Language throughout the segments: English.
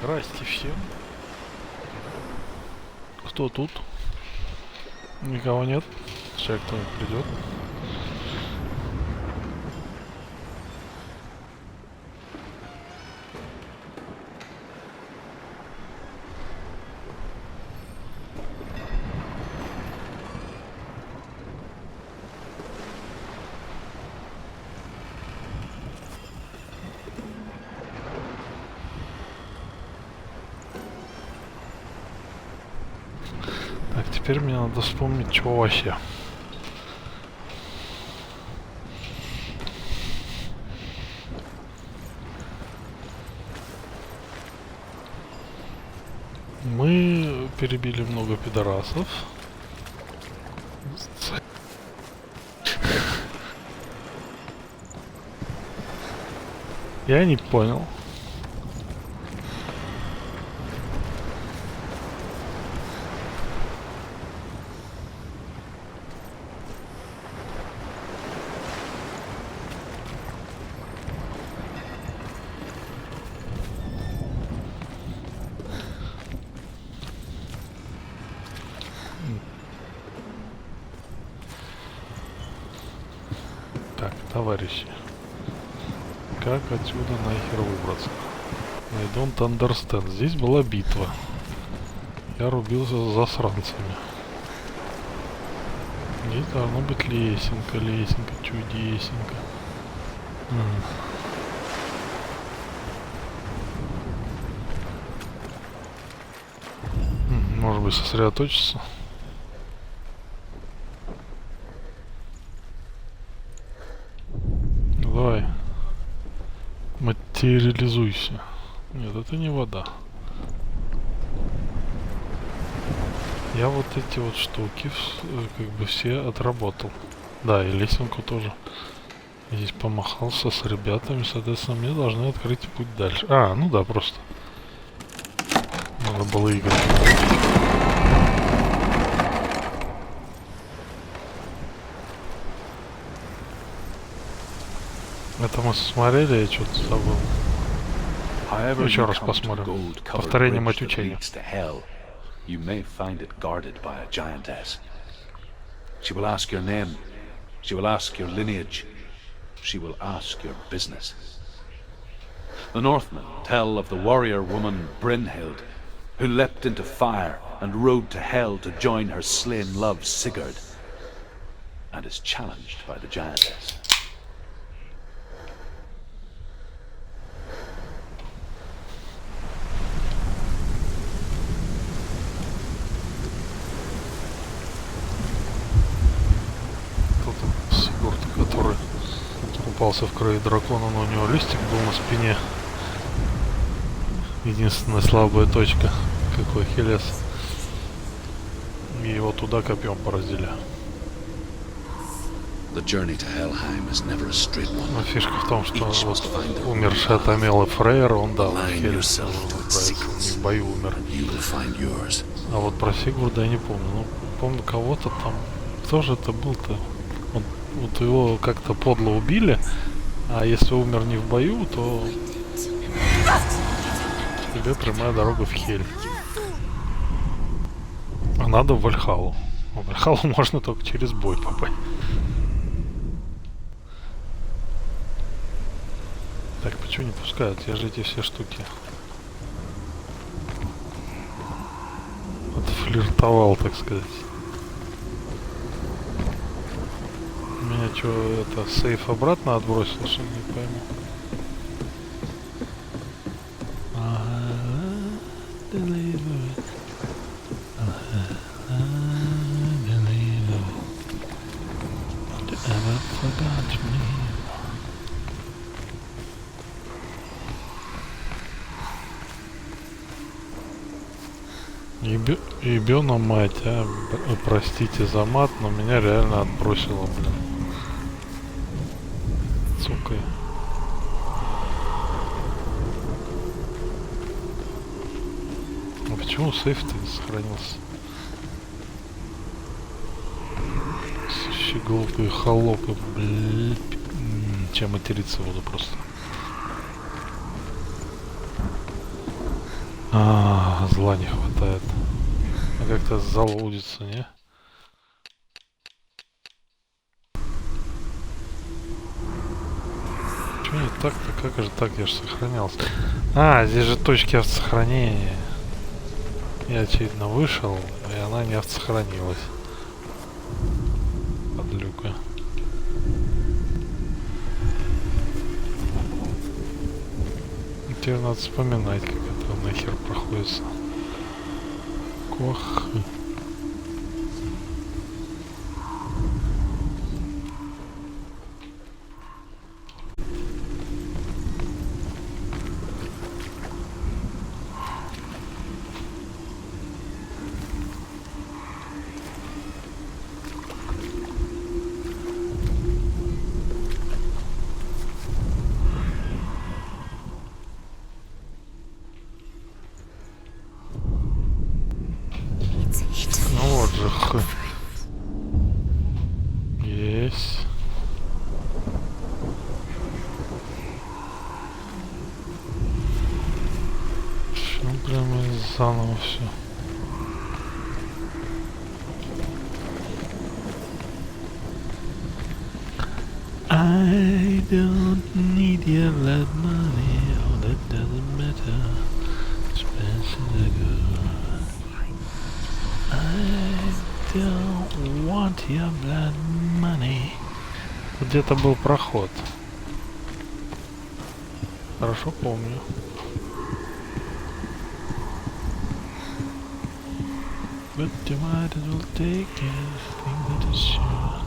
Здрасте всем. Кто тут? Никого нет. Сейчас кто-нибудь придет. Так, теперь мне надо вспомнить, что вообще. Мы перебили много пидорасов. Я не понял. Так, товарищи. Как отсюда нахер выбраться? I don't understand. Здесь была битва. Я рубился с засранцами. Здесь должна быть лесенка, лесенка, чудесенька. Может быть, сосредоточиться? Давай. Материализуйся. Нет, это не вода. Я вот эти вот штуки как бы все отработал. Да, и лесенку тоже. Здесь помахался с ребятами, соответственно, мне должны открыть путь дальше. А, ну да, просто. Надо было играть. Это мы смотрели, я что-то забыл. Еще раз посмотрим. Повторение мать учения. You may find it guarded by a giantess. She will ask your name. She will ask your lineage. She will ask your business. The Northmen tell of the warrior woman Brynhild, who leapt into fire and rode to hell to join her slain love Sigurd, and is challenged by the giantess. Который купался в крови дракона, но у него листик был на спине. Единственная слабая точка, какой Хелес. И его туда копьем поразили. Но фишка в том, что вот умерший от Амелы Фрейра, он дал Хелес в бою умер. А вот про Сигурда я не помню. Ну, помню кого-то там. Кто же это был-то? Вот его как-то подло убили, а если умер не в бою, то тебе прямая дорога в Хель. А надо в Вальхалу. В Вальхалу можно только через бой попасть. Так, почему не пускают? Я же эти все штуки отфлиртовал, так сказать. Меня что, это сейф обратно отбросил, что не пойму. Ебёна мать, а, простите за мат, но меня реально отбросило, блин. Сука. А почему сейф-то не сохранился? Сущие глупые холопы, блин. Чем материться буду просто. Зла не хватает. А как-то залудится, не? Чё не так-то? Как же так? Я же сохранялся. Здесь же точки автосохранения. Я, очевидно, вышел, и она не автосохранилась. Подлюка. Теперь надо вспоминать, как это нахер проходится. Кох. Ну вот же. Есть. Ну прямо заново все. I don't need your blood money, all that doesn't matter. Expensive to go. I don't want your blood money. Где-то был проход. Хорошо помню. But you might as well take everything that is yours.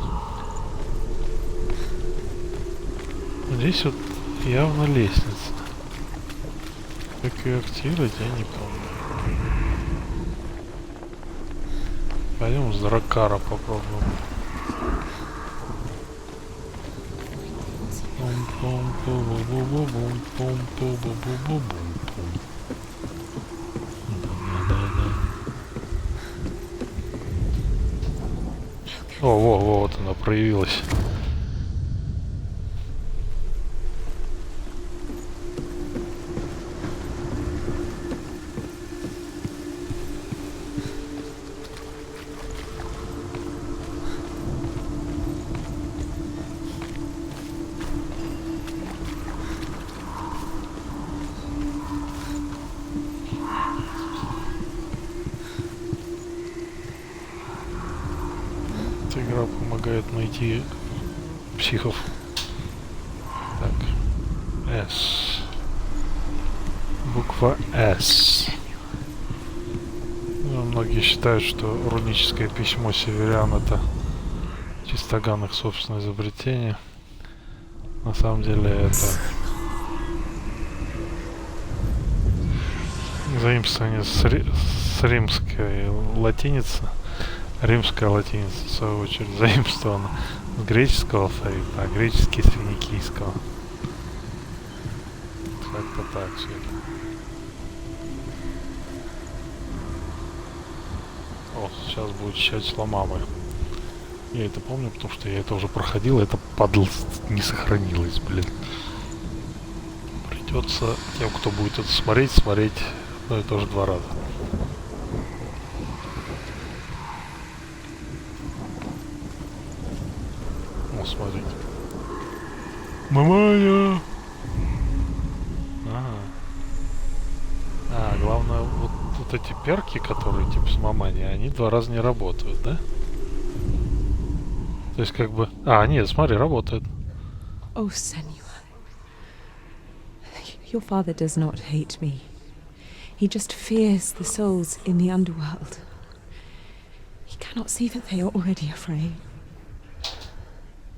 Здесь вот явно лестница. Как ее активировать, я не помню. Пойдем с дракара попробуем. Во, вот она проявилась. Игра помогает найти психов. Так. S. Буква S. Ну, многие считают, что руническое письмо северян — это чистоган их собственное изобретение. На самом деле это заимствование с римской латиницы. Римская латиница, в свою очередь, заимствована с греческого алфавита, а греческий с финикийского. Как-то так все это. О, сейчас будет читать мамы. Я это помню, потому что я это уже проходил, это падлость не сохранилось, блин. Придется тем, кто будет это смотреть, ну это уже 2 раза. Смотрите. Маманя! Главное, вот эти перки, которые типа с мамани, они 2 раза не работают, да? То есть как бы... нет, смотри, работает. Oh, Senua. Your father does not hate me. He just fears the souls in the underworld. He cannot see that they are already afraid.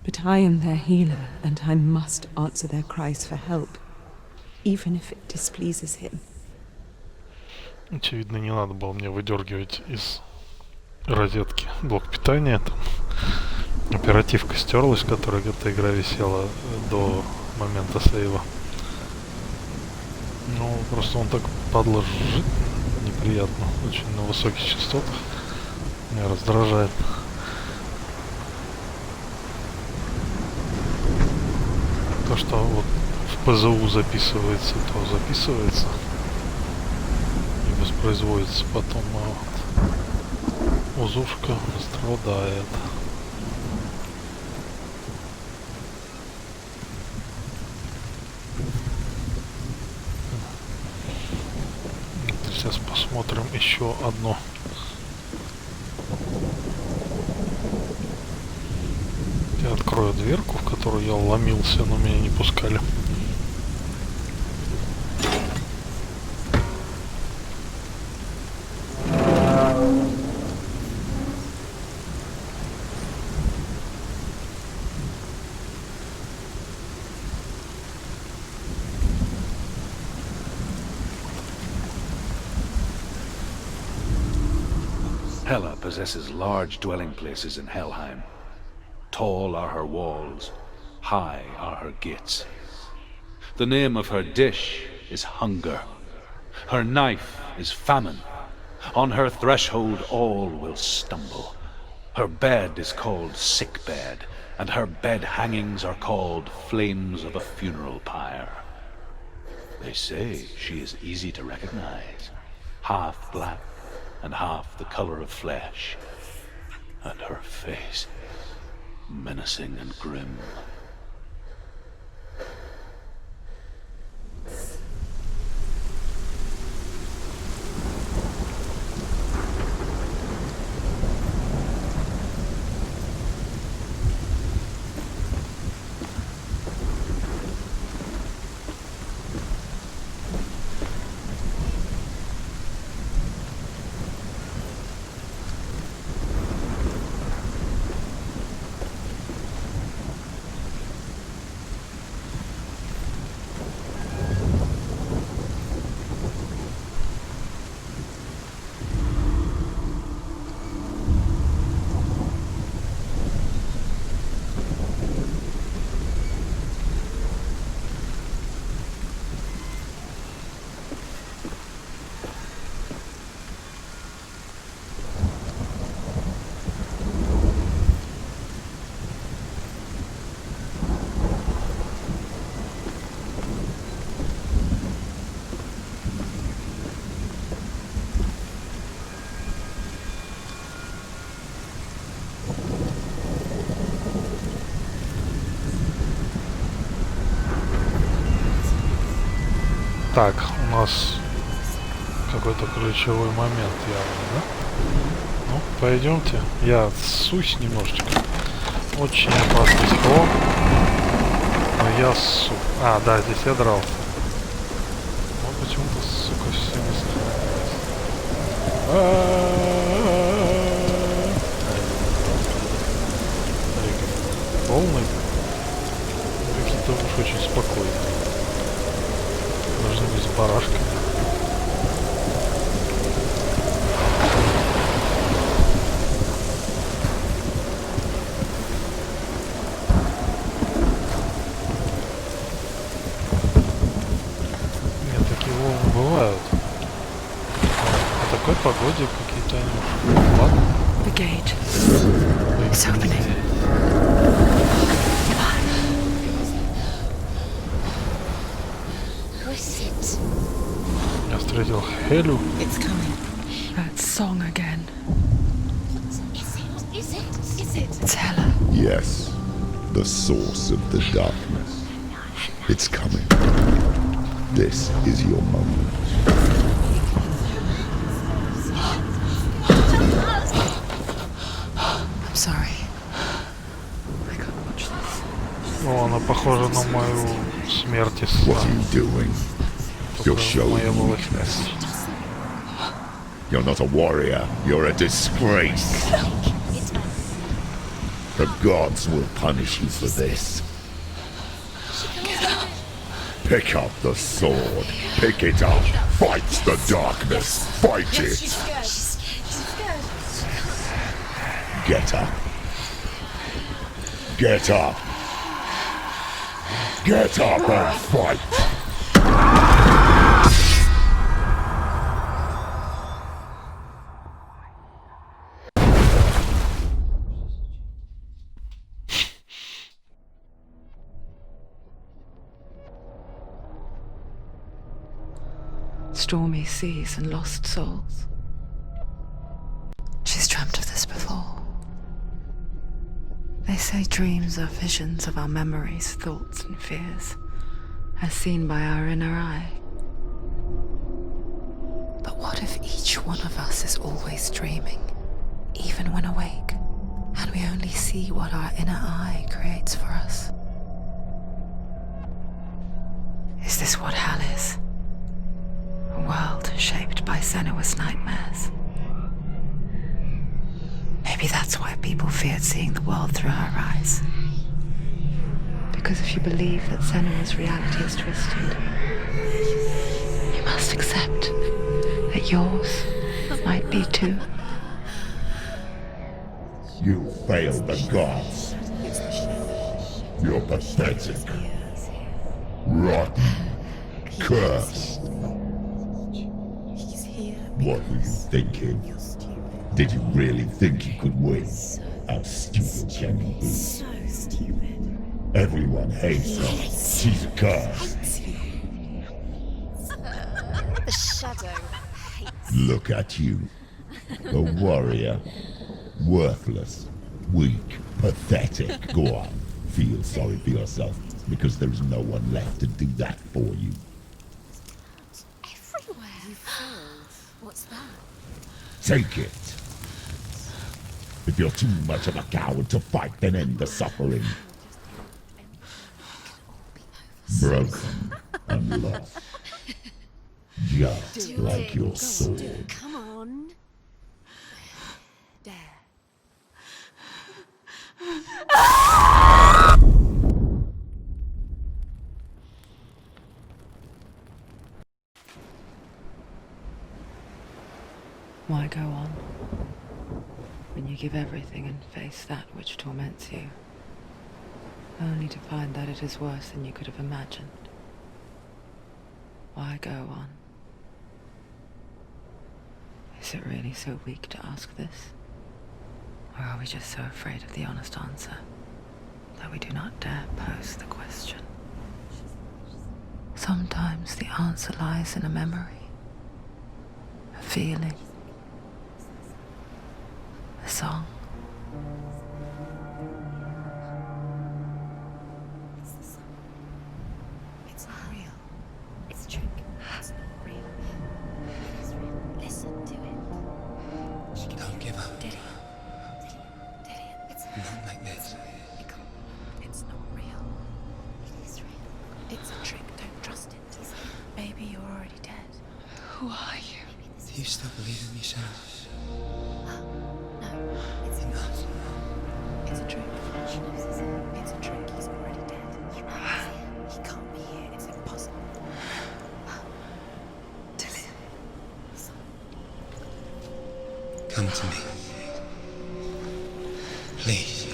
But I am their healer, and I must answer their cries for help, even if it displeases him. Очевидно, не надо было мне выдергивать из розетки блок питания. Там оперативка стерлась, которая эта игра висела до момента сейва. Ну, просто он так падла жжет неприятно, очень на высоких частотах. Меня раздражает. То, что вот в ПЗУ записывается, то записывается. производится потом, узушка страдает. Сейчас посмотрим еще одно. Я открою дверку, в которую я ломился, но меня не пускали. Hela possesses large dwelling places in Helheim. Tall are her walls, high are her gates. The name of her dish is hunger. Her knife is famine. On her threshold all will stumble. Her bed is called sick bed, and her bed hangings are called flames of a funeral pyre. They say she is easy to recognize, half black and half the color of flesh, and her face menacing and grim. Так, у нас какой-то ключевой момент явно, да? Ну, пойдемте. Я ссусь немножечко. Очень опасный сход. Но я ссу. А, да, здесь я дрался. Но почему-то, сука, все не сохраняется. Полный. Какие-то уж очень спокойные. Должны быть с барашками. Нет, такие волны бывают. По такой погоде какие-то они. Ладно. The gate. It's opening. Я встретил Хелю. It's coming. That song again. Is it? It's Hela. Yes, the source of the darkness. It's coming. This is your moment. I'm sorry. I can't watch this. О, она похожа на мою смерть из What сна. are you doing? You're Моя showing была weakness. You're not a warrior. You're a disgrace. The gods will punish you for this. Pick up the sword. Pick it up. Fight the darkness. Fight it. She's scared. Get up. Get up. Get up and fight. stormy seas and lost souls. She's dreamt of this before. They say dreams are visions of our memories, thoughts, and fears, as seen by our inner eye. But what if each one of us is always dreaming, even when awake, and we only see what our inner eye creates for us? Is this what hell is? A world shaped by Senua's nightmares. Maybe that's why people feared seeing the world through her eyes. Because if you believe that Senua's reality is twisted, you must accept that yours might be too. You failed the gods. You're pathetic. Rotten. Cursed. What were you thinking? Did you really think you could win? How stupid can you be? So stupid. Everyone hates her. She's cursed. The shadow hates. Look at you. A warrior. Worthless. Weak. Pathetic. Go on. Feel sorry for yourself, because there is no one left to do that for you. Everywhere. You failed. What's that? Take it. If you're too much of a coward to fight, then end the suffering. Broken and lost. Just like your sword. Come on. Dare. Why go on when you give everything and face that which torments you, only to find that it is worse than you could have imagined? Why go on? Is it really so weak to ask this? Or are we just so afraid of the honest answer that we do not dare pose the question? Sometimes the answer lies in a memory, a feeling, a song. It's not real. It's a trick. It's not real. It is real. Listen to it. Don't give up. Did it? Did it? It's Not like this. it can't. It's not real. It is real. It's a trick. Don't trust it. Maybe you're already dead. Who are you? Maybe this Do you still believe in me, Shadow? No, it's Enough. It's a trick. She knows it's It's a trick. He's already dead. He knows he's here. He can't be here. It's impossible. Tilly. Come to me. Please.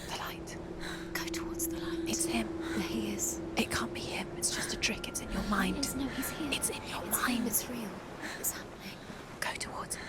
The light. Go towards the light. It's him. There he is. It can't be him. It's just a trick. It's in your mind. No, he's here. It's in your mind. It's real. It's happening. Go towards it.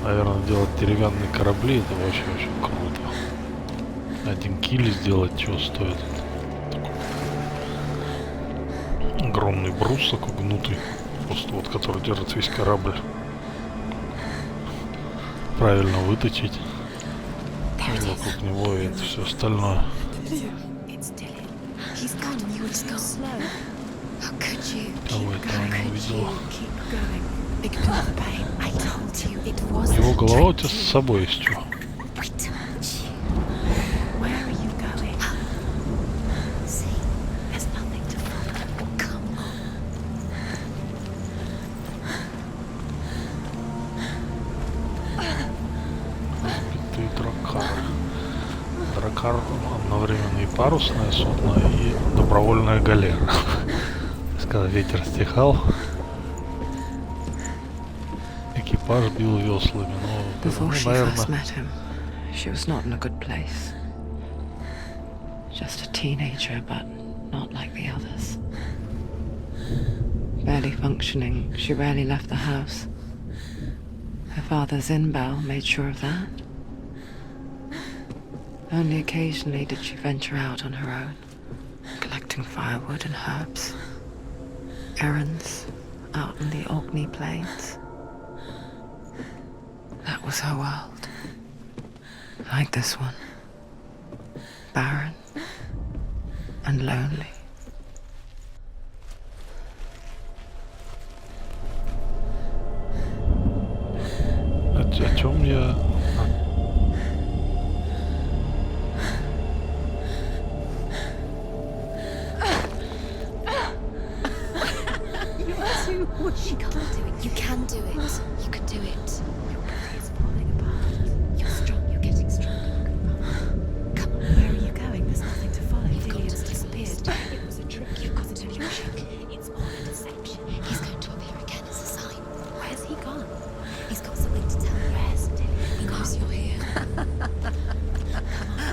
Наверное, делать деревянные корабли — это вообще очень круто. Один киль сделать чего стоит. Такой огромный брус такой гнутый, просто вот который держит весь корабль. Правильно выточить. И вокруг него и это все остальное. It's Dylan. He's gone and you were so slow. How could you? Кого это она увидела? Keep going. Ignore the pain. I told you it was Его голова у тебя с собой есть что? Wait. Where are you going? See, there's nothing to follow. Come on. Разбитые дракары. Дракар одновременно и парусное судно, и добровольная галера. Когда ветер стихал, экипаж бил веслами, но, Before she наверное, first met him, she was not in a good place. Just a teenager, but not like the others. Barely functioning, she rarely left the house. Her father's in-bell made sure of that. Only occasionally did she venture out on her own, collecting firewood and herbs. Errands out in the Orkney Plains. That was her world. Like this one. Barren and lonely. о чем я... You can't do it. You can do it. You can do it. Your body is falling apart. You're strong. You're getting stronger. Come on. Where are you going? There's nothing to follow. Dillian's disappeared. It was a trick. You've got to do your trick. It's all a deception. He's going to appear again as a sign. Where's he gone? He's got something to tell you. Where's Dillian? He knows you're here. Come on.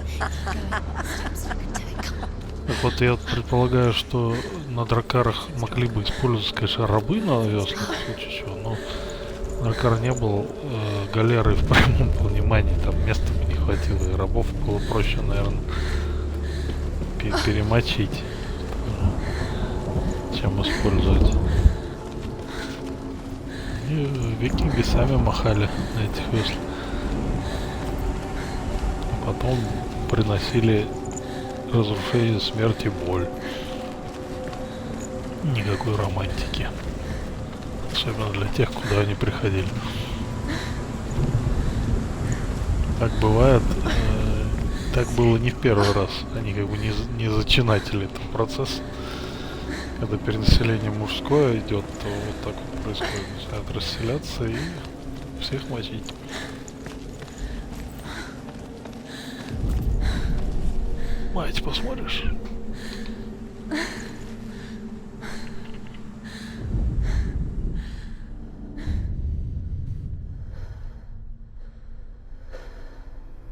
Keep going. Steps you can do it. Come on. Так вот, я предполагаю, что на дракарах могли бы использоваться, конечно, рабы на веслах, в случае чего, но дракар не был галерой в прямом понимании, там места бы не хватило, и рабов было проще, наверное, перемочить, чем использовать. И викинги сами махали на этих веслах, а потом приносили разрушение, смерть и боль. Никакой романтики. Особенно для тех, куда они приходили. Так бывает. Так было не в первый раз. Они как бы не зачинатели этого процесса. Когда перенаселение мужское идет, то вот так вот происходит. Начинают расселяться и всех мочить. Мать, посмотришь?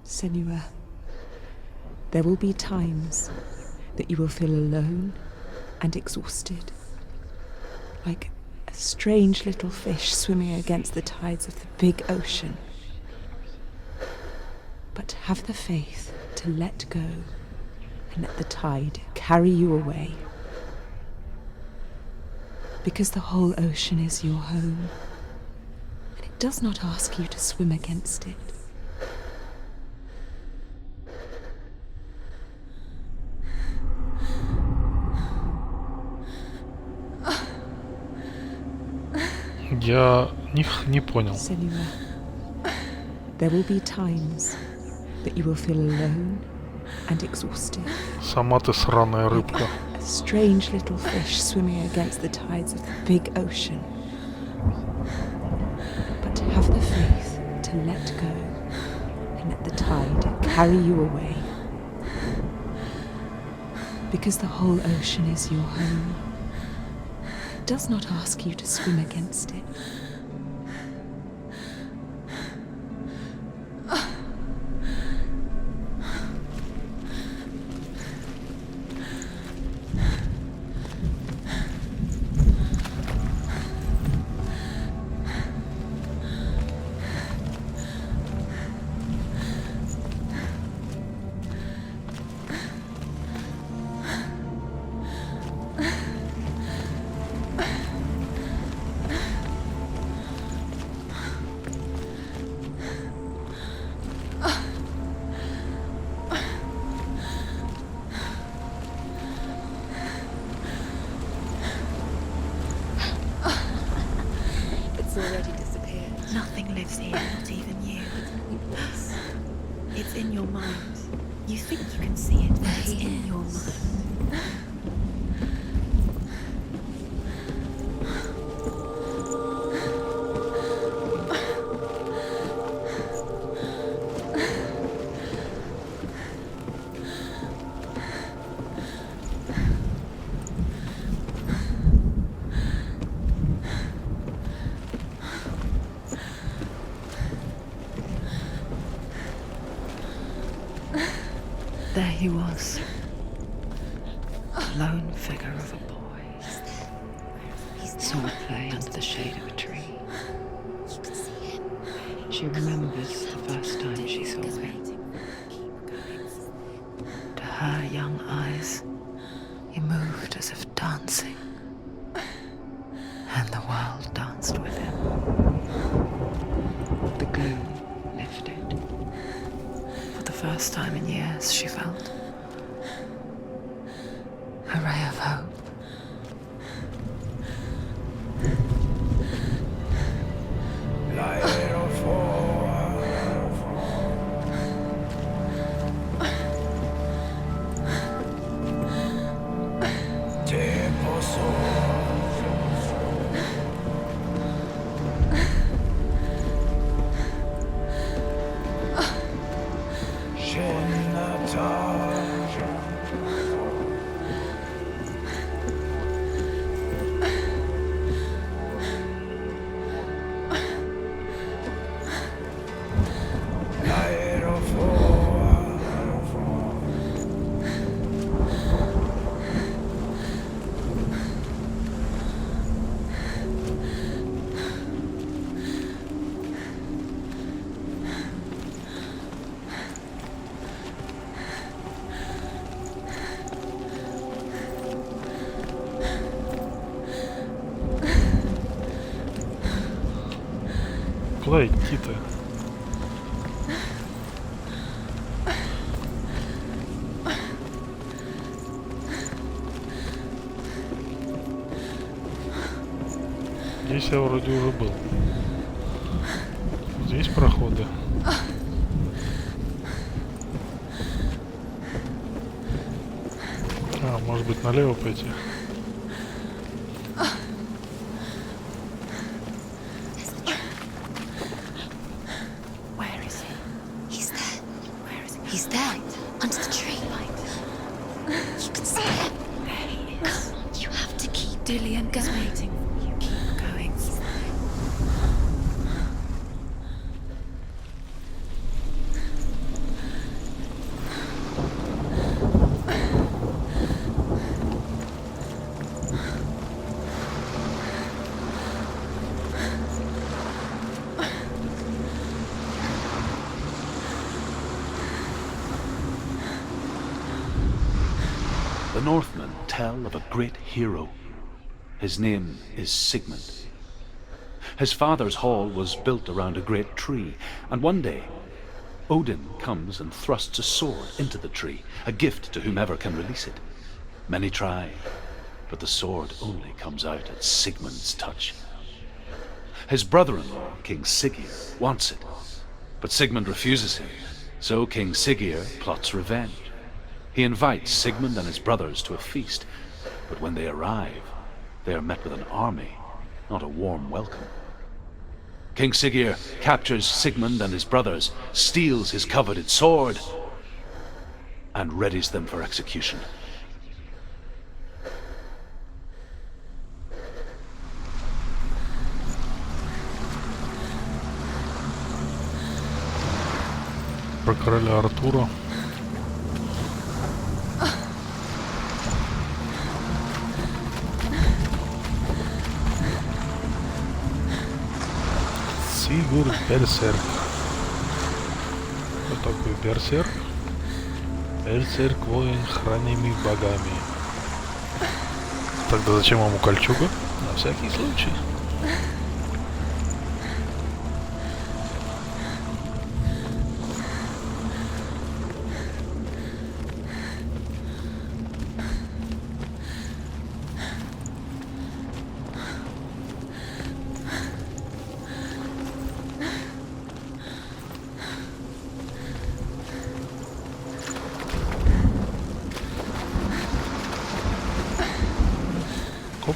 Senua, there will be times that you will feel alone and exhausted, like a strange little fish swimming against the tides of the big ocean. But have the faith to let go and let the tide carry you away. Because the whole ocean is your home, and it does not ask you to swim against it. Я не понял. Senua, there will be times that you will feel alone and exhausted. Сама ты сраная рыбка. A strange little fish swimming against the tides of the big ocean. But have the faith to let go and let the tide carry you away. Because the whole ocean is your home. It does not ask you to swim against it. It's already disappeared. Nothing lives here, not even you. It's in your mind. You think you can see it, but it's in your mind. There he was, lone figure of a boy, saw it play under the shade of a tree. She remembers the first time she saw him. To her young eyes, he moved as if dancing, and the world danced with him. The gloom lifted. For the first time in years, she felt a ray of hope. Куда идти-то? Здесь я вроде уже был. Здесь проходы. А, может быть, налево пойти? He's there, under the tree. You can see him. There he is. You have to keep Dillian is waiting for you. Keep going. The Northmen tell of a great hero. His name is Sigmund. His father's hall was built around a great tree, and one day Odin comes and thrusts a sword into the tree, a gift to whomever can release it. Many try, but the sword only comes out at Sigmund's touch. His brother-in-law, King Siggeir, wants it, but Sigmund refuses him, so King Siggeir plots revenge. He invites Sigmund and his brothers to a feast, but when they arrive, they are met with an army, not a warm welcome. King Siggeir captures Sigmund and his brothers, steals his coveted sword, and readies them for execution. Про короля Артура. Сигурд Берсерк. Кто такой Берсерк? Берсерк воин хранимый богами. Тогда зачем ему кольчуга? На всякий случай.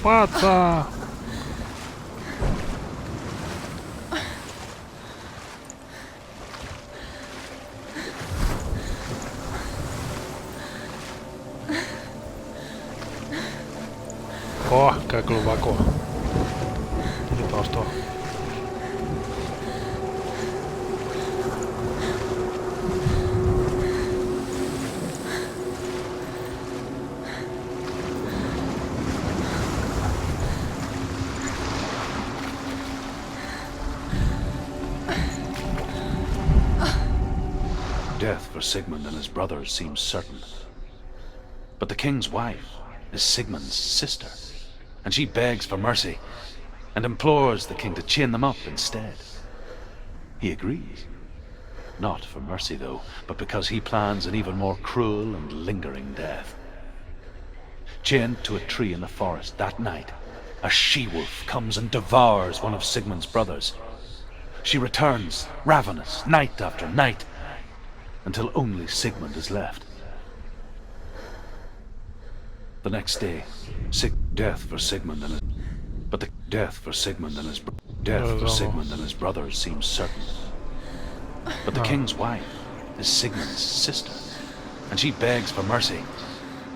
копаться! О, как глубоко. Не то что. Death for Sigmund and his brothers seems certain. But the king's wife is Sigmund's sister, and she begs for mercy and implores the king to chain them up instead. He agrees. Not for mercy, though, but because he plans an even more cruel and lingering death. Chained to a tree in the forest that night, a she-wolf comes and devours one of Sigmund's brothers. She returns, ravenous, night after night, until only Sigmund is left. The next day, death for Sigmund and his... But the death for Sigmund and his... Death for Sigmund and his brothers seems certain. But the king's wife is Sigmund's sister, and she begs for mercy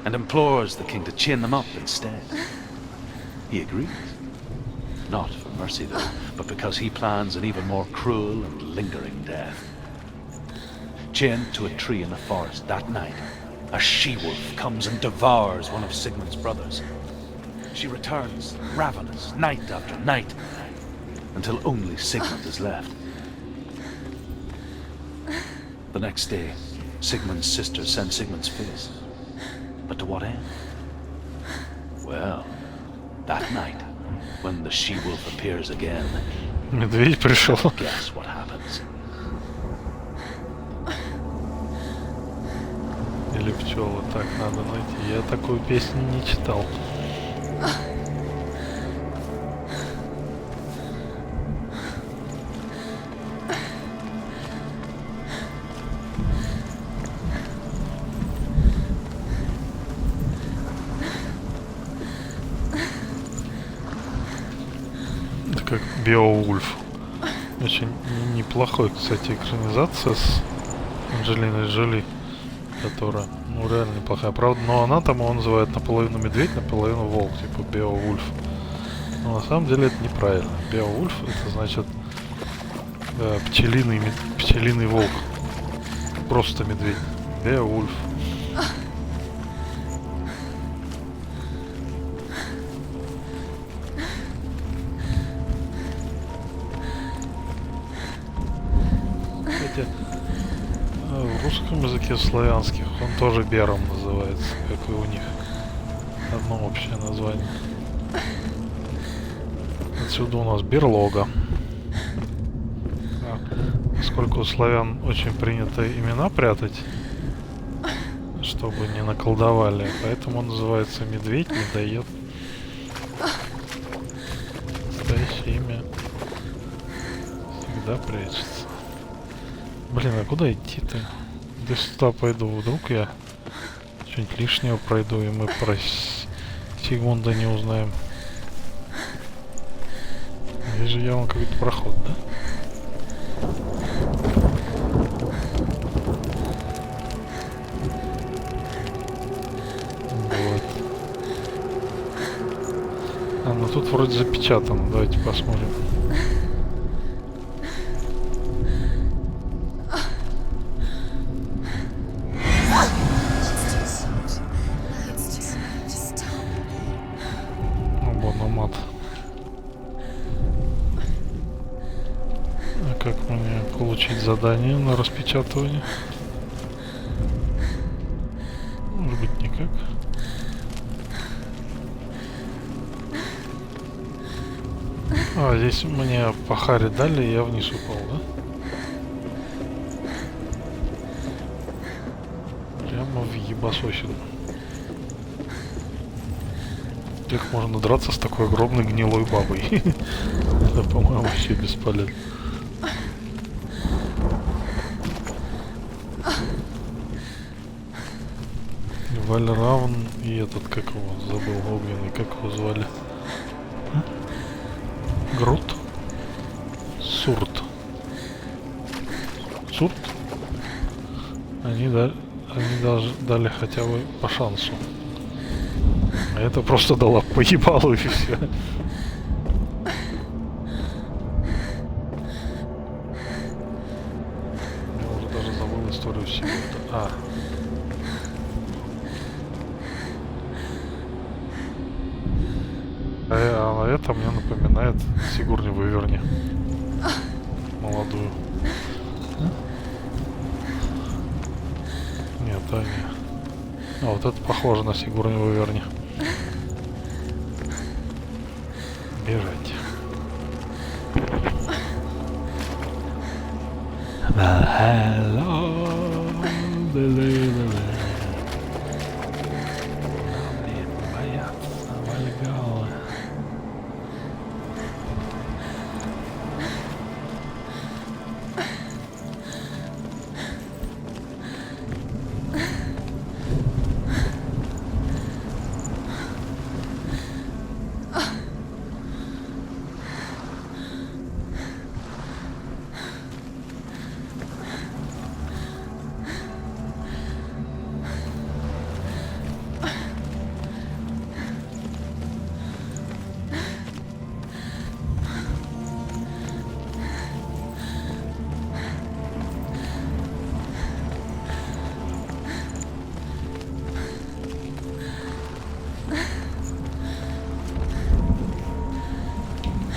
and implores the king to chain them up instead. He agrees. Not for mercy, though, but because he plans an even more cruel and lingering death. Chained to a tree in the forest that night, a she-wolf comes and devours one of Sigmund's brothers. She returns, ravenous, night after night, until only Sigmund is left. The next day, Sigmund's sister sends Sigmund's face. But to what end? Well, that night, when the she-wolf appears again, Медведь пришел. guess what happens? Или пчелы, так надо найти. Я такую песню не читал. Это как Беовульф. Очень неплохой, кстати, экранизация с Анджелиной Джоли, которая, ну, реально неплохая. Правда, но она там его называет наполовину медведь, наполовину волк, типа Беовульф. Но на самом деле это неправильно. Беовульф это значит пчелиный волк. Просто медведь. Беовульф. Хотя в русском языке славянских он тоже бером называется, как и у них. Одно общее название. Отсюда у нас берлога. Поскольку у славян очень принято имена прятать, чтобы не наколдовали, поэтому он называется медведь, медоед. Настоящее имя всегда прячется. Блин, а куда идти-то? Да сюда пойду, вдруг я что-нибудь лишнего пройду, и мы про Сигмунда не узнаем. Здесь же явно какой-то проход, да? Вот. А, ну тут вроде запечатано, давайте посмотрим. Мат. А как мне получить задание на распечатывание? Может быть, никак. А, здесь мне по харе дали, и я вниз упал, да? Прямо в ебасосину. Как можно драться с такой огромной гнилой бабой? Это, по-моему, вообще бесполезно. Вальравн и этот, как его, забыл, огненный, как его звали? Грут. Сурт. Сурт. Они даже дали хотя бы по шансу. А это просто дала поебалу и все. Я уже даже забыл историю Сигурда. А это мне напоминает Сигурни Выверни. Молодую. Нет, да, не. А вот это похоже на Сигурни Выверни. Бежать. Боятся Вальгаллы.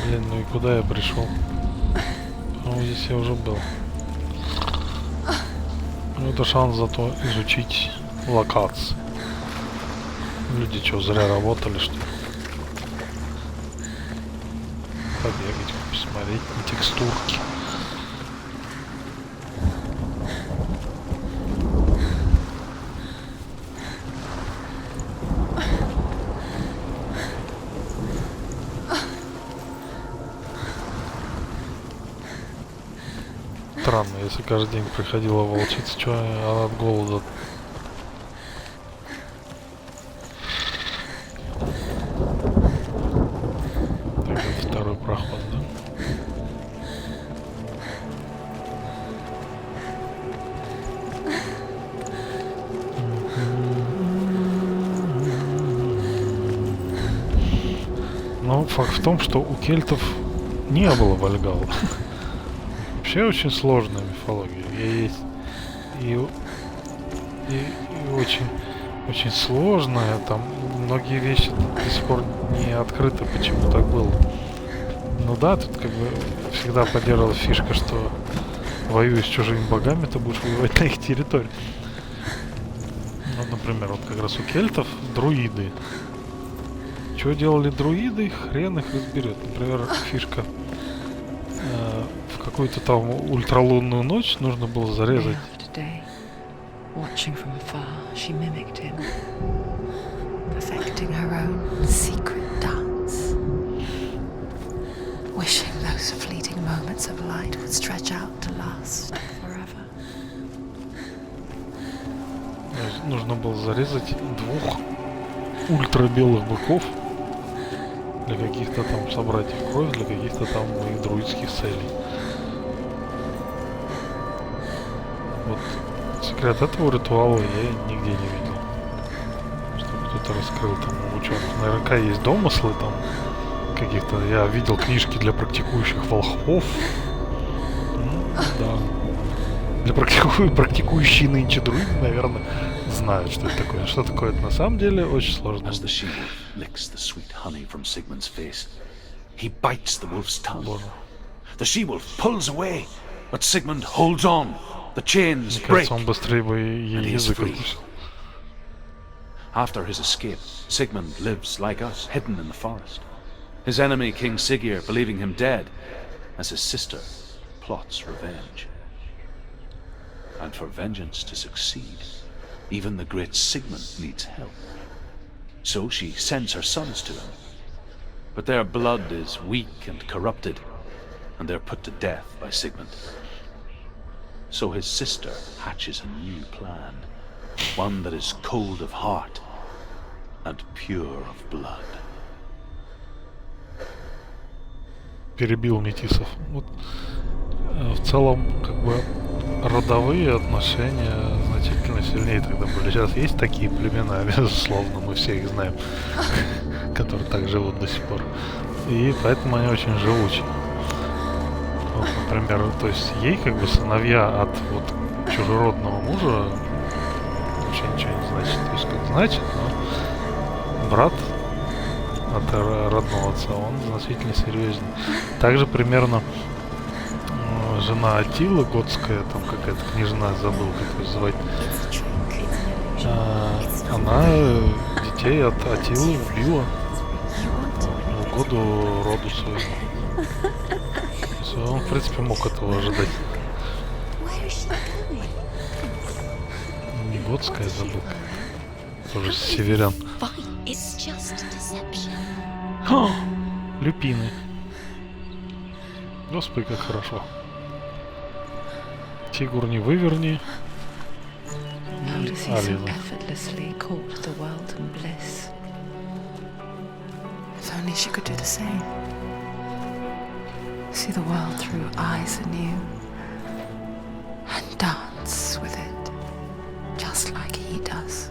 Блин, ну и куда я пришел? Ну, здесь я уже был. Ну, это шанс зато изучить локации. Люди что, зря работали, что ли? Побегать, посмотреть на текстурки. Странно, если каждый день приходила волчица, что она от голода. Так, это второй проход, да? Но факт в том, что у кельтов не было Вальгаллы. Вообще очень сложная мифология. Есть и очень, очень сложная. Там многие вещи до сих пор не открыты, почему так было. Ну да, тут как бы всегда поддерживалась фишка, что воюя с чужими богами, ты будешь воевать на их территории. Вот, например, вот как раз у кельтов друиды. Что делали друиды, хрен их разберет. Например, фишка в какую-то там ультралунную ночь нужно было зарезать. Watching from afar, she mimicked him, perfecting her own secret dance, wishing those fleeting moments of light would stretch out to last forever. Нужно было зарезать 2 ультрабелых быков для каких-то там собрать их кровь, для каких-то там моих друидских целей. Вот секрет этого ритуала я нигде не видел, чтобы кто-то раскрыл там у ученых. Наверняка есть домыслы там каких-то. Я видел книжки для практикующих волхвов. Да. Для практикующие нынче друиды, наверное, знают, что это такое. Что такое это на самом деле очень сложно. As the she-wolf licks the sweet honey from Sigmund's face, he bites the wolf's tongue. The she-wolf pulls away, but Sigmund holds on. The chains Мне break, кажется, он быстрее бы ей and he is язык free. откусил. After his escape, Sigmund lives like us, hidden in the forest. His enemy, King Siggeir, believing him dead, as his sister plots revenge. And for vengeance to succeed, even the great Sigmund needs help. So she sends her sons to him. But their blood is weak and corrupted, and they're put to death by Sigmund. So his sister hatches a new plan, one that is cold of heart and pure of blood. перебил метисов. Вот, в целом, как бы, родовые отношения значительно сильнее тогда были. Сейчас есть такие племена, безусловно, мы все их знаем, которые так живут до сих пор. И поэтому они очень живучие. Вот, например, то есть ей как бы сыновья от вот чужеродного мужа вообще ничего не значит. То есть как значит, но брат от родного отца, он значительно серьезнее. Также примерно жена Атилы, готская, там какая-то княжна, забыл, как ее звать, она детей от Атилы убила в угоду роду своему. Он, в принципе, мог этого ожидать. Не готская, забыл. Тоже северян. Люпины. Господи, как хорошо. Тигур не выверни. Notice he so effortlessly caught the world in bliss. If only she could do the same. See the world through eyes anew and dance with it, just like he does.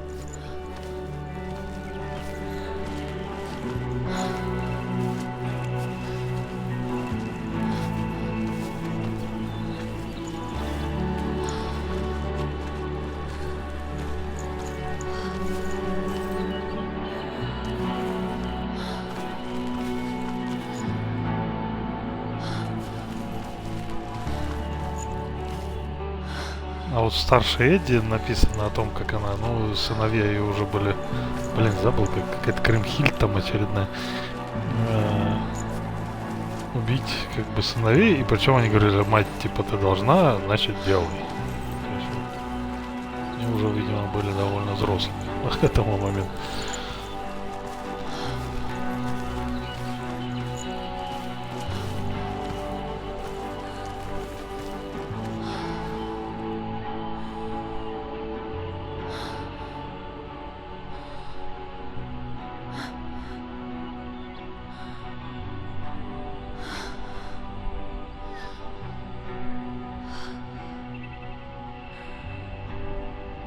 А вот в старшей Эдди написано о том, как она, ну, сыновья ее уже были, блин, забыл, какая-то Кримхильд там очередная, убить как бы сыновей, и причем они говорили, мать, типа, ты должна, значит, делай. То есть, они уже, видимо, были довольно взрослые к этому моменту.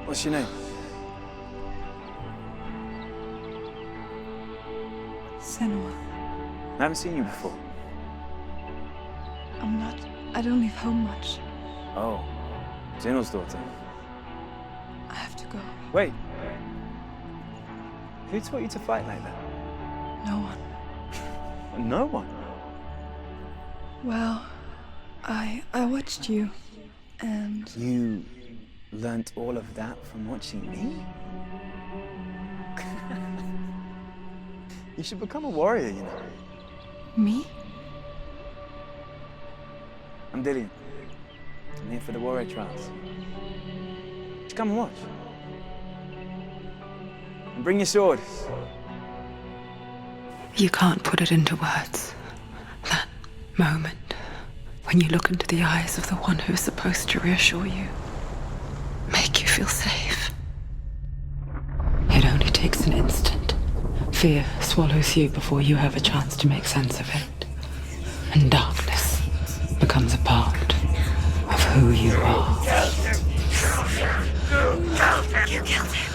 What's your name? Senua. I haven't seen you before. I don't leave home much. Oh, Zeno's daughter. I have to go. Wait. Who taught you to fight like that? No one. No one? Well, I watched you, and... You learnt all of that from watching me? You should become a warrior, you know. Me? I'm Dillian. I'm here for the warrior trials. Just come and watch. And bring your sword. You can't put it into words. That moment when you look into the eyes of the one who is supposed to reassure you, make you feel safe. It only takes an instant. Fear swallows you before you have a chance to make sense of it. And darkness becomes a part of who you are. You killed him.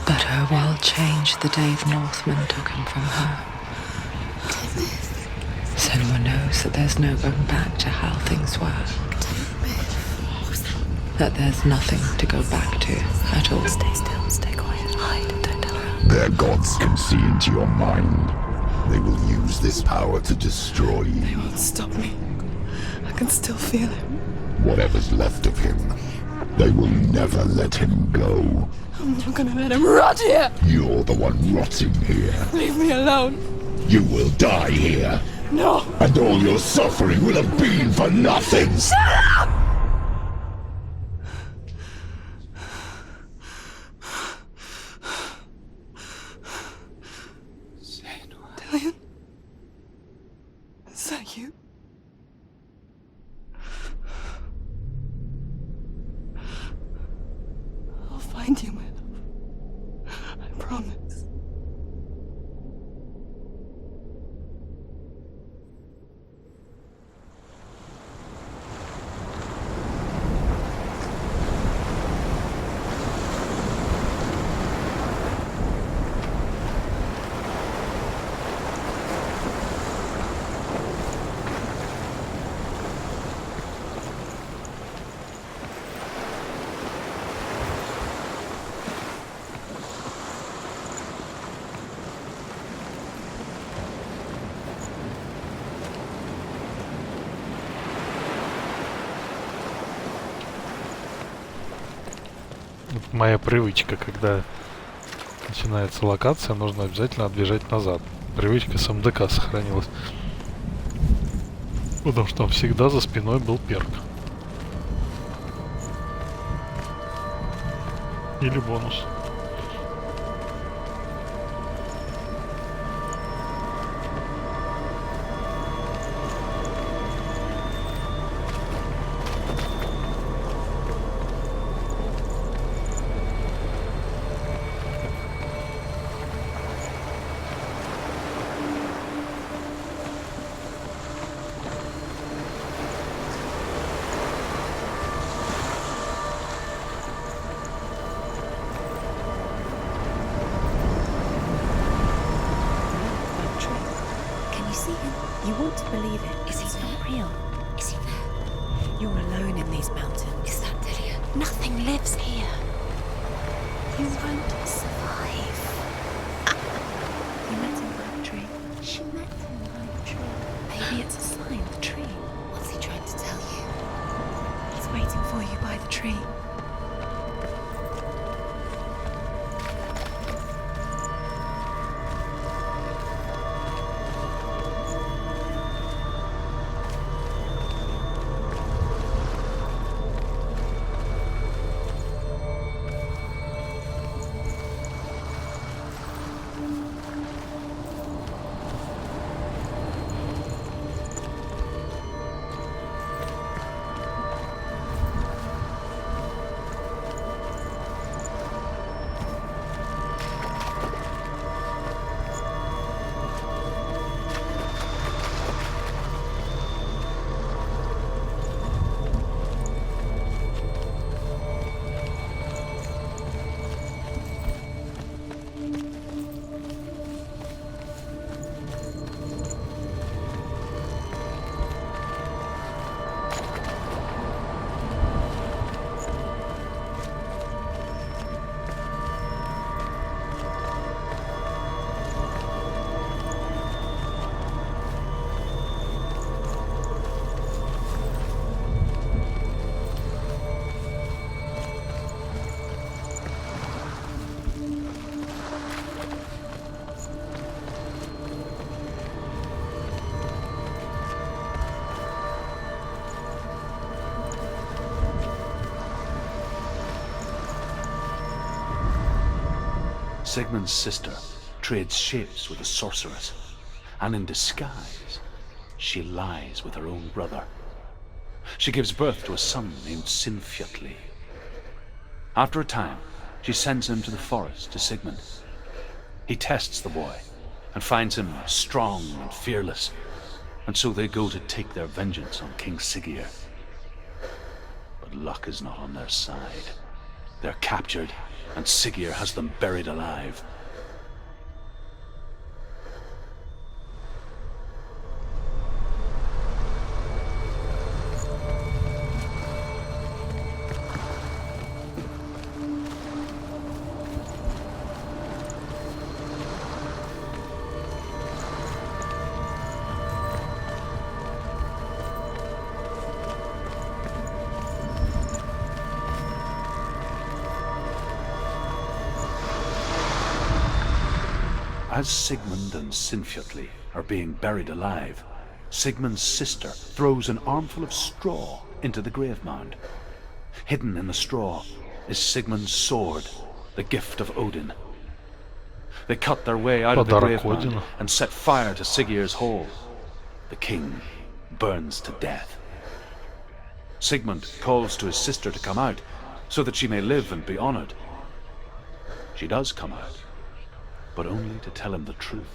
But her world changed the day the Northmen took him from her. Senua knows that there's no going back to how things were. That there's nothing to go back to at all. Stay still, stay quiet, hide, don't tell her. Their gods can see into your mind. They will use this power to destroy They you. won't stop me. I can still feel him. Whatever's left of him, they will never let him go. I'm not gonna let him rot here! You're the one rotting here. Leave me alone! You will die here. No! And all your suffering will have been for nothing. Shut up! Dillian? Is that you? I'll find you, my love. I promise. Это моя привычка, когда начинается локация, нужно обязательно отбежать назад. Привычка с МДК сохранилась. Потому что там всегда за спиной был перк. Или бонус. Can you see him? You want to believe it. Is he not real? Is he there? You're alone in these mountains. Is that Delia? Nothing lives here. You won't survive. You met him by the tree. She met him by the tree. Maybe it's a sign, the tree. What's he trying to tell you? He's waiting for you by the tree. Sigmund's sister trades shapes with a sorceress, and in disguise, she lies with her own brother. She gives birth to a son named Sinfjotli. After a time, she sends him to the forest to Sigmund. He tests the boy and finds him strong and fearless, and so they go to take their vengeance on King Siggeir. But luck is not on their side. They're captured, and Siggeir has them buried alive. As Sigmund and Sinfjotli are being buried alive, Sigmund's sister throws an armful of straw into the grave mound. Hidden in the straw is Sigmund's sword, the gift of Odin. They cut their way out of the grave mound and set fire to Siggeir's hole. The king burns to death. Sigmund calls to his sister to come out so that she may live and be honored. She does come out, but only to tell him the truth.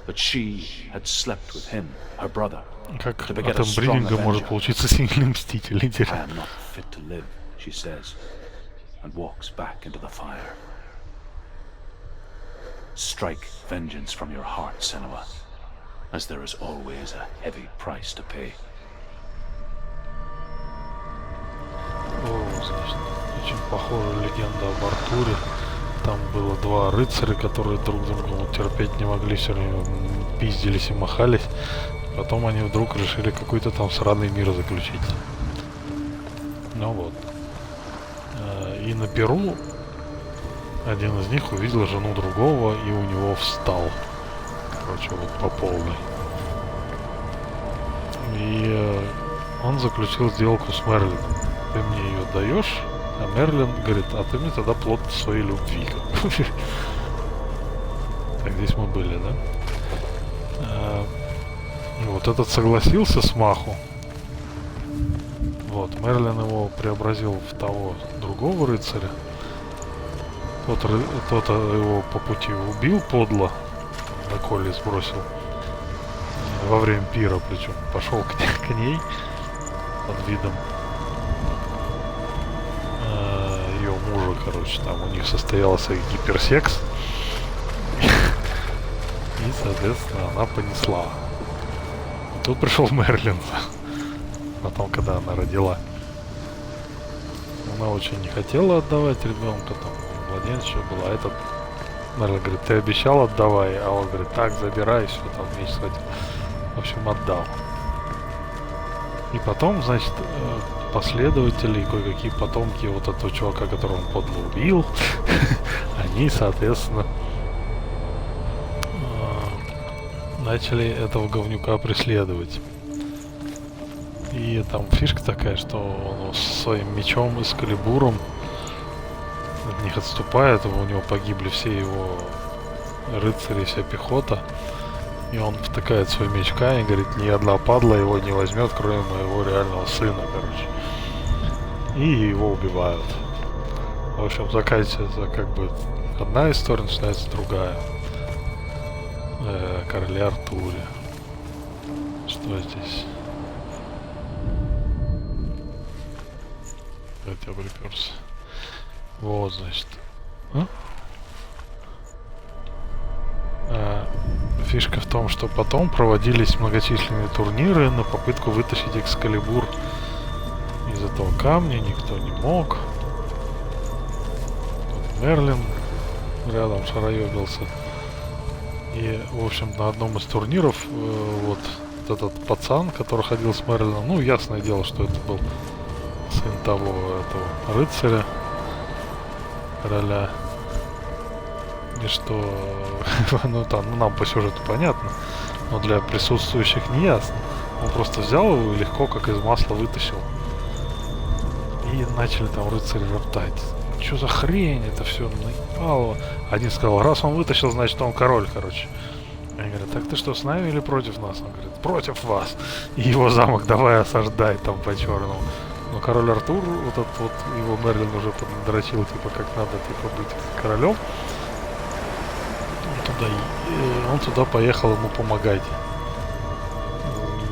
That she had slept with him, her brother, Как to от beget a strong эмбридинга может avenger. получиться сильный мститель, I интересно. am not fit to live, she says, and walks back into the fire. Strike vengeance from your heart, Senua, as there is always a heavy price to pay. О, значит, очень похожа легенда об Артуре. Там было два рыцаря, которые друг друга терпеть не могли, все время пиздились и махались. Потом они вдруг решили какой-то там сраный мир заключить. Ну вот. И на перу один из них увидел жену другого и у него встал. Короче, вот по полной. И он заключил сделку с Мерлином. Ты мне ее даешь, а Мерлин говорит, а ты мне тогда плод своей любви. Так, здесь мы были, да? Вот этот согласился с маху. Вот, Мерлин его преобразил в того другого рыцаря. Тот его по пути убил подло, на коле сбросил. Во время пира, причем пошел к ней под видом ее мужа, короче, там у них состоялся гиперсекс. И, соответственно, она понесла. Тут пришел Мерлин. Потом, когда она родила. Она очень не хотела отдавать ребенка, там, младенчик была. Этот Мерлин говорит, ты обещал, отдавай. А он говорит, так, забирай, все, там, меч схватил. В общем, отдал. И потом, значит, последователи, кое-какие потомки вот этого чувака, которого он подло убил, они, соответственно, начали этого говнюка преследовать. И там фишка такая, что он со своим мечом и с калибуром от них отступает, у него погибли все его рыцари, вся пехота. И он втыкает свой меч в камень и говорит, ни одна падла его не возьмет, кроме моего реального сына, короче. И его убивают. В общем, заканчивается как бы одна история, начинается другая. Короле Артуре. Что здесь? Я приперся. Вот, значит. Фишка в том, что потом проводились многочисленные турниры на попытку вытащить Экскалибур из этого камня. Никто не мог. Тут Мерлин рядом шароебился. И, в общем, на одном из турниров вот этот пацан, который ходил с Мерлином, ну, ясное дело, что это был сын того этого рыцаря, короля. И что, ну там, нам по сюжету понятно, но для присутствующих не ясно. Он просто взял его и легко, как из масла, вытащил. И начали там рыцари роптать. Что за хрень, это все наебало. Один сказал, раз он вытащил, значит он король, короче. Они говорят, так ты что, с нами или против нас? Он говорит, против вас. И его замок давай осаждай там по-черному. Но король Артур, вот этот вот, его Мерлин уже поддрочил, типа, как надо, типа, быть королем. Он туда поехал ему помогать.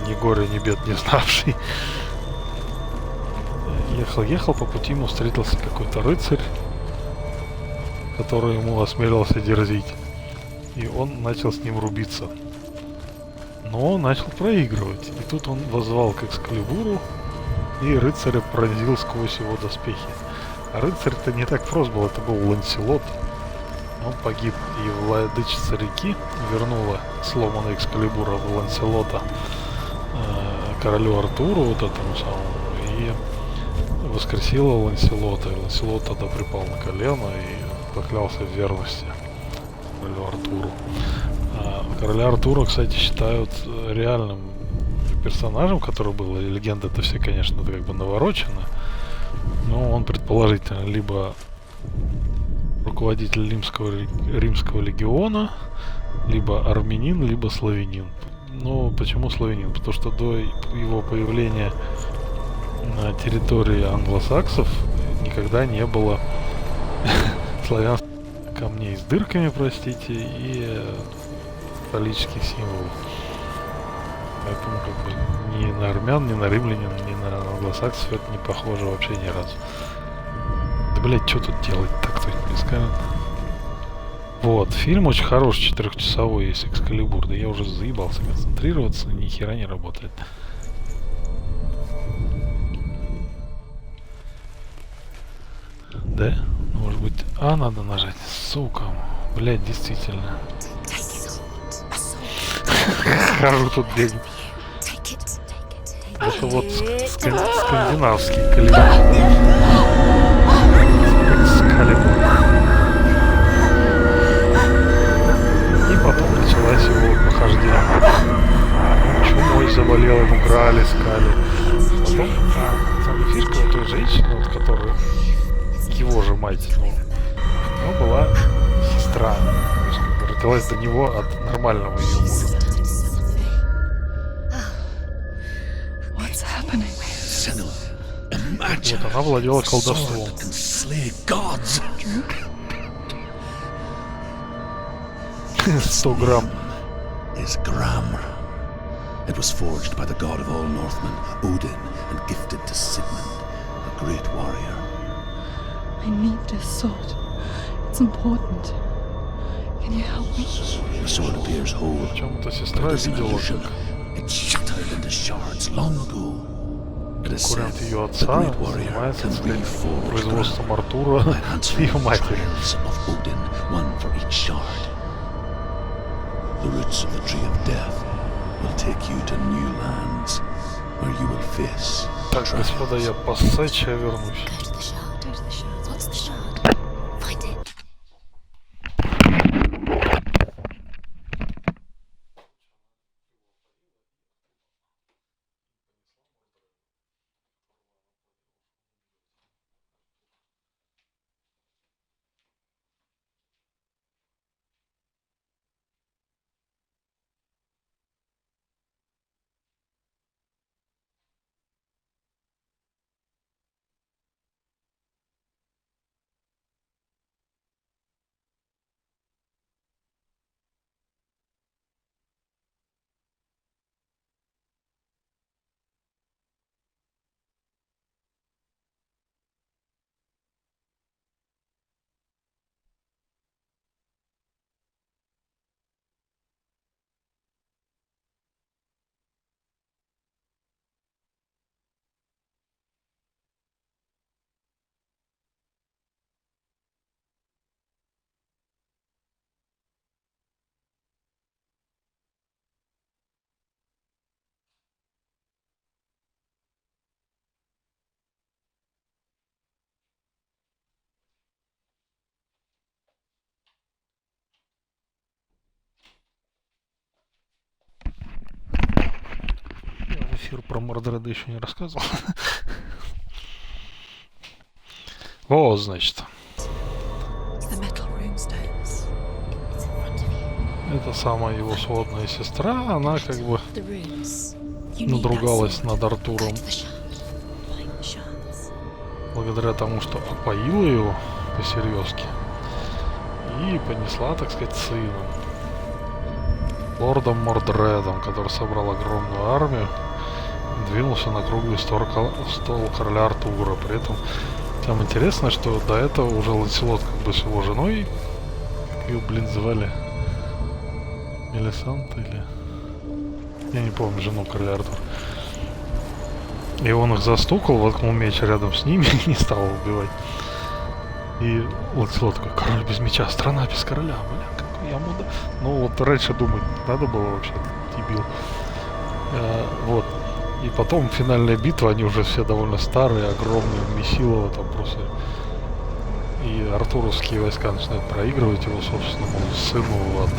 Ни горя, ни бед не знавший. Ехал, по пути ему встретился какой-то рыцарь, который ему осмелился дерзить. И он начал с ним рубиться. Но он начал проигрывать. И тут он воззвал к Экскалибуру, и рыцаря пронзил сквозь его доспехи. А рыцарь-то не так прост был, это был Ланселот. Он погиб, и владычица реки вернула сломанный Экскалибур в Ланселота королю Артуру, вот этому самому, и воскресила Ланселота. И Ланселот тогда припал на колено и поклялся в верности королю Артуру. Короля Артура, кстати, считают реальным персонажем, который был. И легенды это все, конечно, как бы наворочены. Но он предположительно либо руководитель римского легиона, либо армянин, либо славянин. Ну, почему славянин? Потому что до его появления на территории англосаксов никогда не было славянских камней с дырками, простите, и фаллических символов. Поэтому как бы ни на армян, ни на римлян, ни на англосаксов это не похоже вообще ни разу. Да, блять, что тут делать? Так кто-нибудь мне скажет. Вот, фильм очень хороший, 4-часовой, есть Экскалибур. Да я уже заебался концентрироваться, ни хера не работает. Да? Может быть, надо нажать. Сука. Блять, действительно. Хожу тут бегаю. Это вот скандинавский калибр. Hellblade. И потом началась его похождение. Он чумой заболел, ему грали, искали. Потом, там фишка у той женщины, вот, которая его же мать, ну, у него была сестра, то есть, как бы, родилась до него от нормального ее мужа. What's happening? Senua, imagine Вот она владела a sword колдовством. that can slay gods. 100 грамм. Is Gramr. It was forged by the god of all Northmen, Odin, and gifted to Sigmund, a great warrior. I need this sword. It's important. Can you help me? The sword appears whole. Причем-то But сестра it is an видела, illusion. как It shattered into shards long ago. It is said конкурент ее the отца great warrior занимается, can так сказать, reforge производством Gramr Артура by с answering ее матери. trials of Odin, one for each shard. The roots of the tree of death will take you to new lands where you will face Так, господа, я поссать, я вернусь. Go to the shard. Go to the shard. What's the shard? Find it. Я в эфир про Мордреда еще не рассказывал. О, значит, The metal runestones. It's in front of you. это самая его сводная сестра, она как бы The runes. You need that надругалась sword. над Go Артуром to the shard. Find the shards. благодаря тому, что опоила его по-серьезки и понесла, так сказать, сыном, лордом Мордредом, который собрал огромную армию, двинулся на круглый стол короля Артура. При этом там интересно, что до этого уже Ланселот как бы с его женой, как ее, блин, звали, Мелисанта или... Я не помню жену короля Артура. И он их застукал, воткнул меч рядом с ними и не стал убивать. И Ланселот такой: король без меча, страна без короля. Бля, какой я мудак. Ну вот раньше думать надо было вообще, дебил. Вот. И потом финальная битва, они уже все довольно старые, огромные, Месилово там просто. И артуровские войска начинают проигрывать его собственному сыну от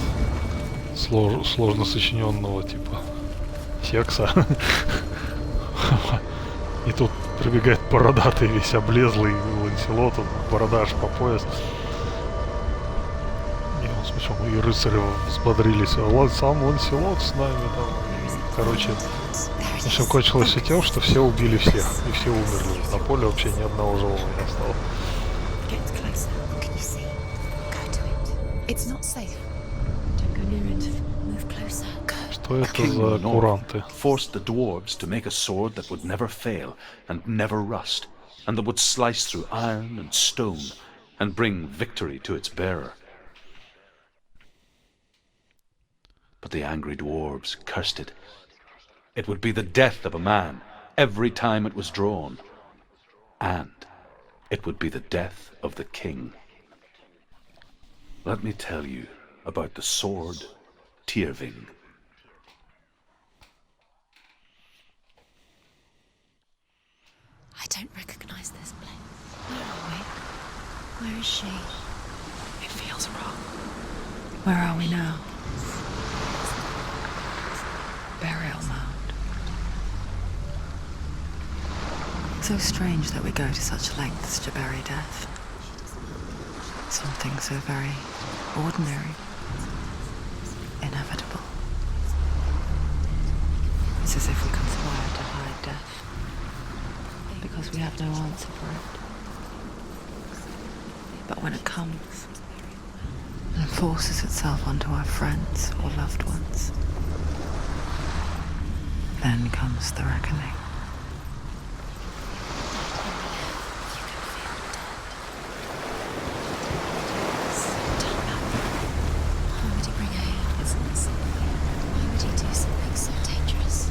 сложно сочиненного типа секса. И тут прибегает бородатый, весь облезлый Ланселот, он бородаш по пояс. И он, смешно, и рыцари взбодрились. Сам Ланселот с нами там. И, короче, в общем, кончилось все тем, что все убили всех. И все умерли. На поле вообще ни одного живого не осталось. Get closer. What can you see? Go to it. It's not safe. Don't go near it. Move closer. Go. Что это King за of the North куранты? forced the dwarves to make a sword that would never fail and never rust, and that would slice through iron and stone and bring victory to its bearer. But the angry dwarves cursed it. It would be the death of a man every time it was drawn, and it would be the death of the king. Let me tell you about the sword Tyrving. I don't recognize this place. Where are we? Where is she? It feels wrong. Where are we now? Burial mound. So strange that we go to such lengths to bury death. Something so very ordinary, inevitable. It's as if we conspire to hide death, because we have no answer for it. But when it comes and forces itself onto our friends or loved ones, then comes the reckoning. Why would he bring her here? Why would he do something so dangerous?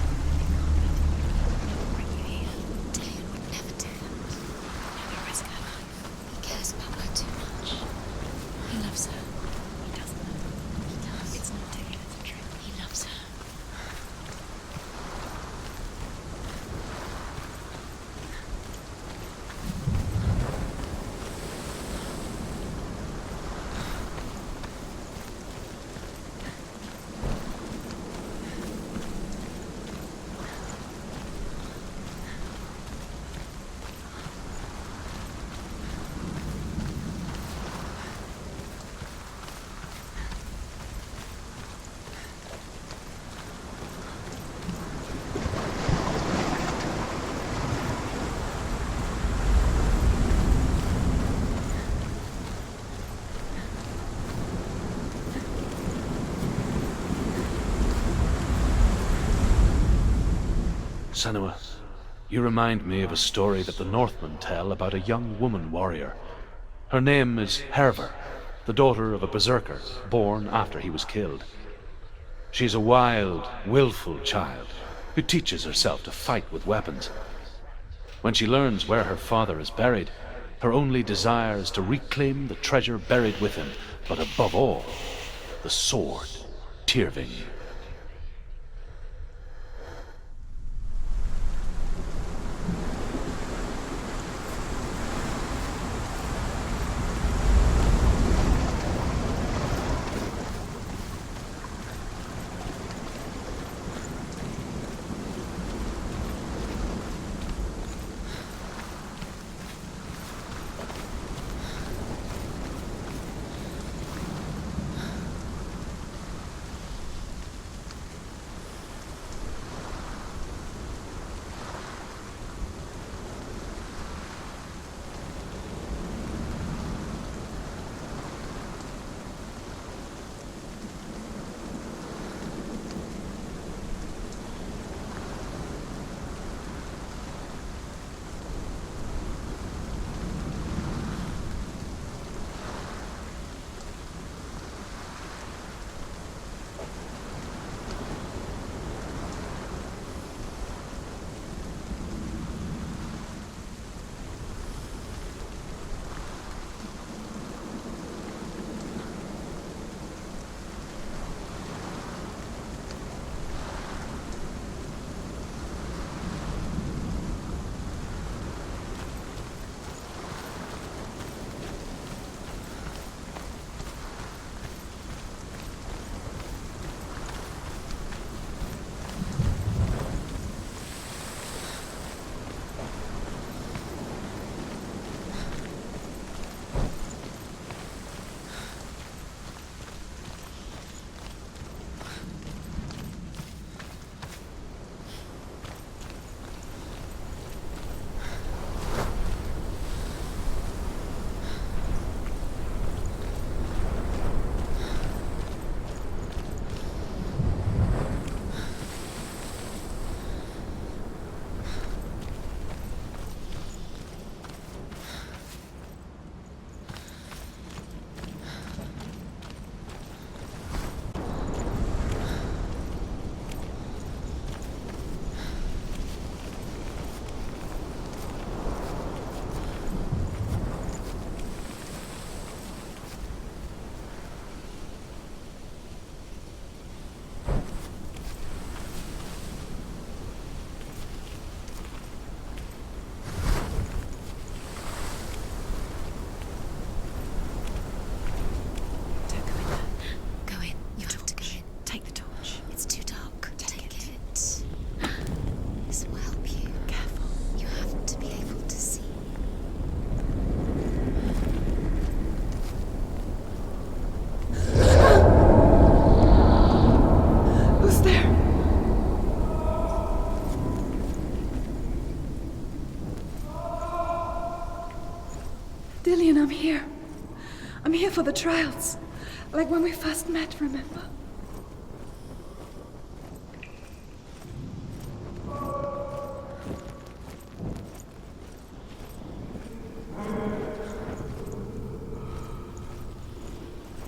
Bring you here. Dale would never do that. Never risk her life. He cares about her too much. He loves her. He doesn't. He does. It's not Dale, it's a trick. He loves her. Senua, you remind me of a story that the Northmen tell about a young woman warrior. Her name is Herver, the daughter of a berserker born after he was killed. She's a wild, willful child who teaches herself to fight with weapons. When she learns where her father is buried, her only desire is to reclaim the treasure buried with him, but above all, the sword, Tyrving. here. I'm here for the trials. Like when we first met, remember?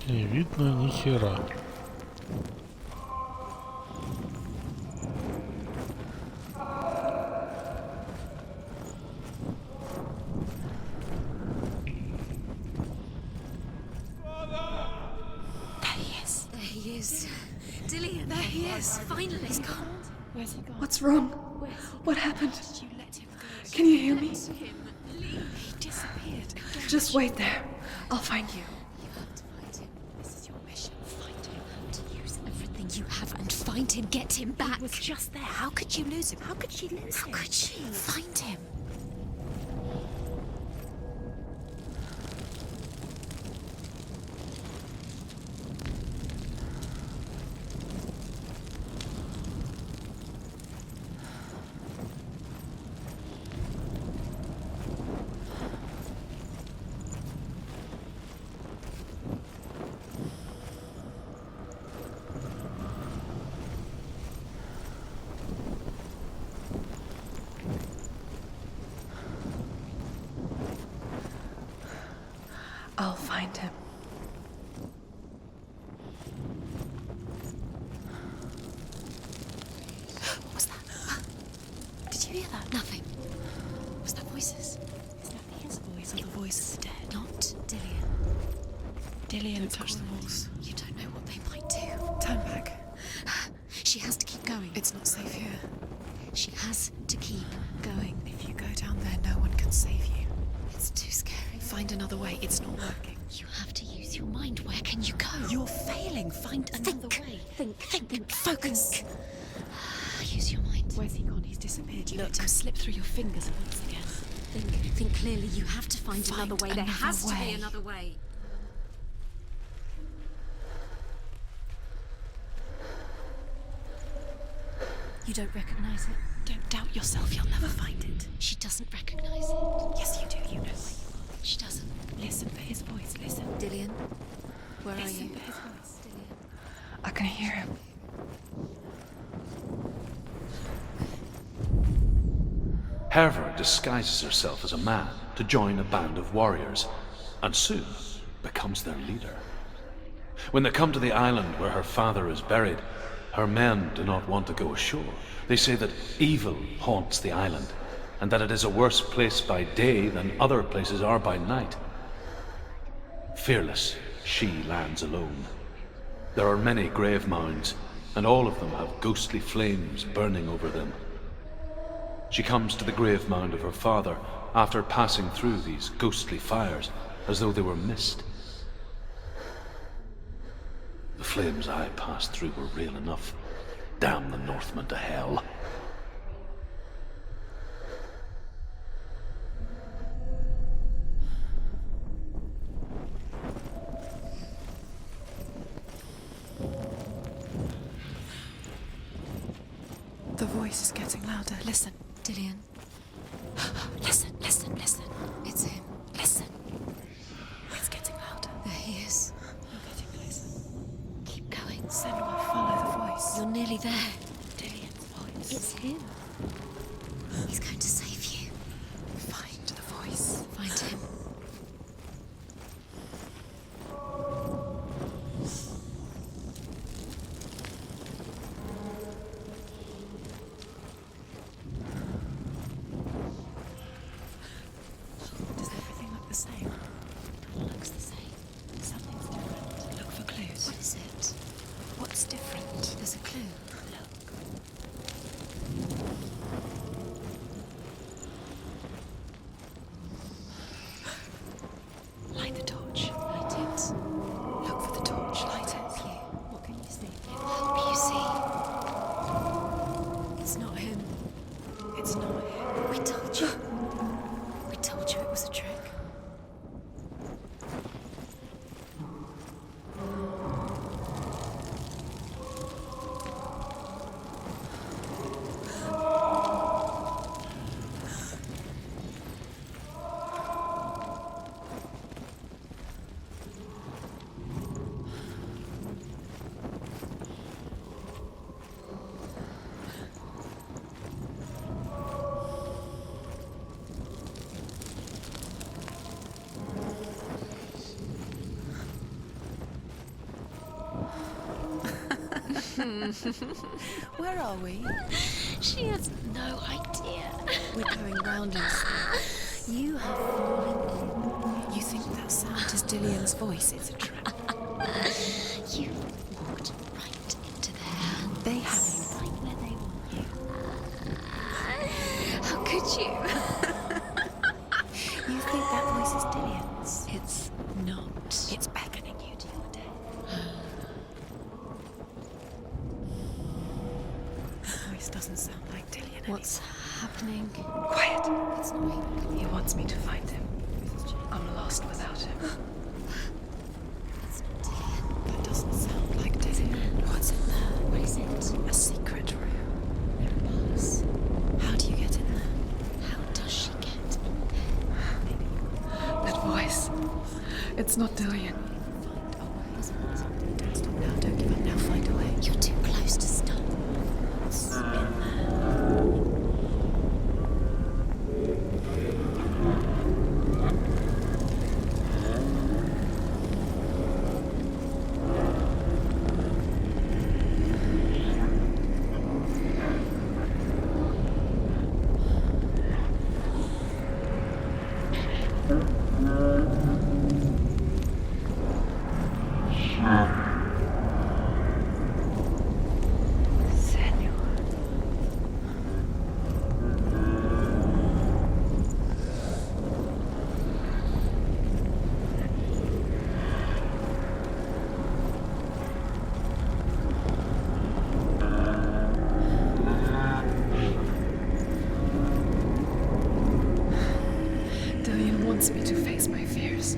Не видно ни хера. There he is. Dillian, there he is. Finally. He's gone. Where's he gone? What's wrong? What happened? You let him go. Can you hear me? He disappeared. Just wait there. I'll find you. You have to find him. This is your mission. Find him. To use everything you have and find him. Get him back. He was just there. How could you lose him? How could she lose him? How could she? Find him. I'll find him. What was that? Huh? Did you hear that? Nothing. Was that voices? Is that his voice or the voice of the dead? Not Dillian. Dillian touched the walls. You don't know what they might do. Turn back. She has to keep going. It's not safe here. She has to keep going. If you go down there, no one can save you. It's too scary. Find another way. It's not working. You have to use your mind. Where can you go? You're failing. Find another way. Think. Focus. Use your mind. Where's he gone? He's disappeared. You Look. let him slip through your fingers once again. Think clearly. You have to find another way. There another has to way. be another way. You don't recognize it? Don't doubt yourself. You'll never find it. She doesn't recognize it. Yes, you do. You know where you are. She doesn't. Listen for his voice. Listen. Dillian, where are Listen you? for his voice. Dillian. I can hear him. Hervor disguises herself as a man to join a band of warriors, and soon becomes their leader. When they come to the island where her father is buried, her men do not want to go ashore. They say that evil haunts the island, and that it is a worse place by day than other places are by night. Fearless, she lands alone. There are many grave mounds, and all of them have ghostly flames burning over them. She comes to the grave mound of her father after passing through these ghostly fires as though they were mist. The flames I passed through were real enough. Damn the Northmen to hell. The voice is getting louder. Listen. Dillian. Listen. It's him. Listen. It's getting louder. There he is. You're getting closer. Keep going. Senua, follow the voice. You're nearly there. Dillian's voice. It's him. He's going to save you. Find the voice. Find him. Does everything look the same? It looks the same. Something's different. Look for clues. What is it? What's different? There's a clue. Light the torch. Light it. Look for the torch. Light it. What can you see? Help you see. It's not him. It's not him. We told you. We told you it was a trick. Where are we? She has no idea. We're going round in circles. You have fallen You think that sound is Dillian's voice? It's a trap. in. You walked right into there. They have you. Right where they want you. How could you? You think that voice is Dillian's? It's not. It's beckoning you to your death. The voice doesn't sound like Dillian. What's happening? Quiet. It's not me. He wants me to find him. I'm lost without him. It's not Dillian. That doesn't sound like Dillian. What's in there? What is it? A secret room. Yes. How do you get in there? How does she get? That voice. It's not Dillian. Don't stop now. Don't give up now. Find a way. You're too close to stop. What's in there? Dillian wants me to face my fears.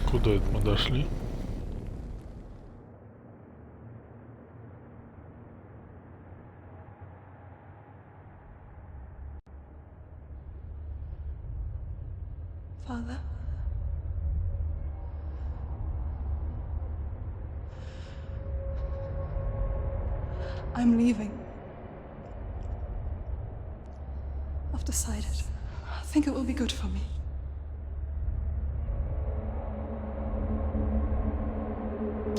Куда это мы дошли? Father? I'm leaving. I've decided. I think it will be good for me.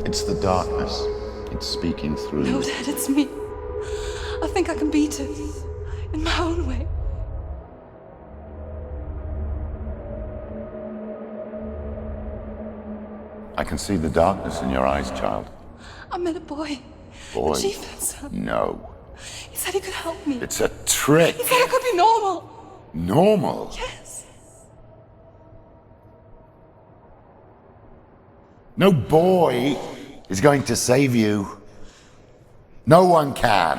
It's the darkness. It's speaking through No, you. Dad, it's me. I think I can beat it. In my own way. I can see the darkness in your eyes, child. I met a boy. Boy. The chieftain's son. No. He said he could help me. It's a trick. He said I could be normal. Normal. Yes. No boy is going to save you. No one can.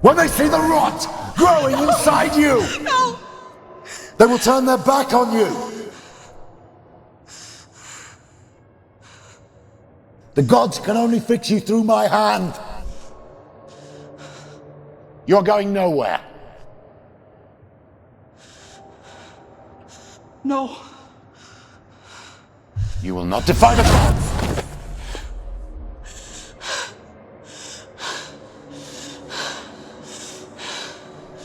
When they see the rot growing inside you, No! they will turn their back on you. The gods can only fix you through my hand. You're going nowhere. No. You will not defy the gods.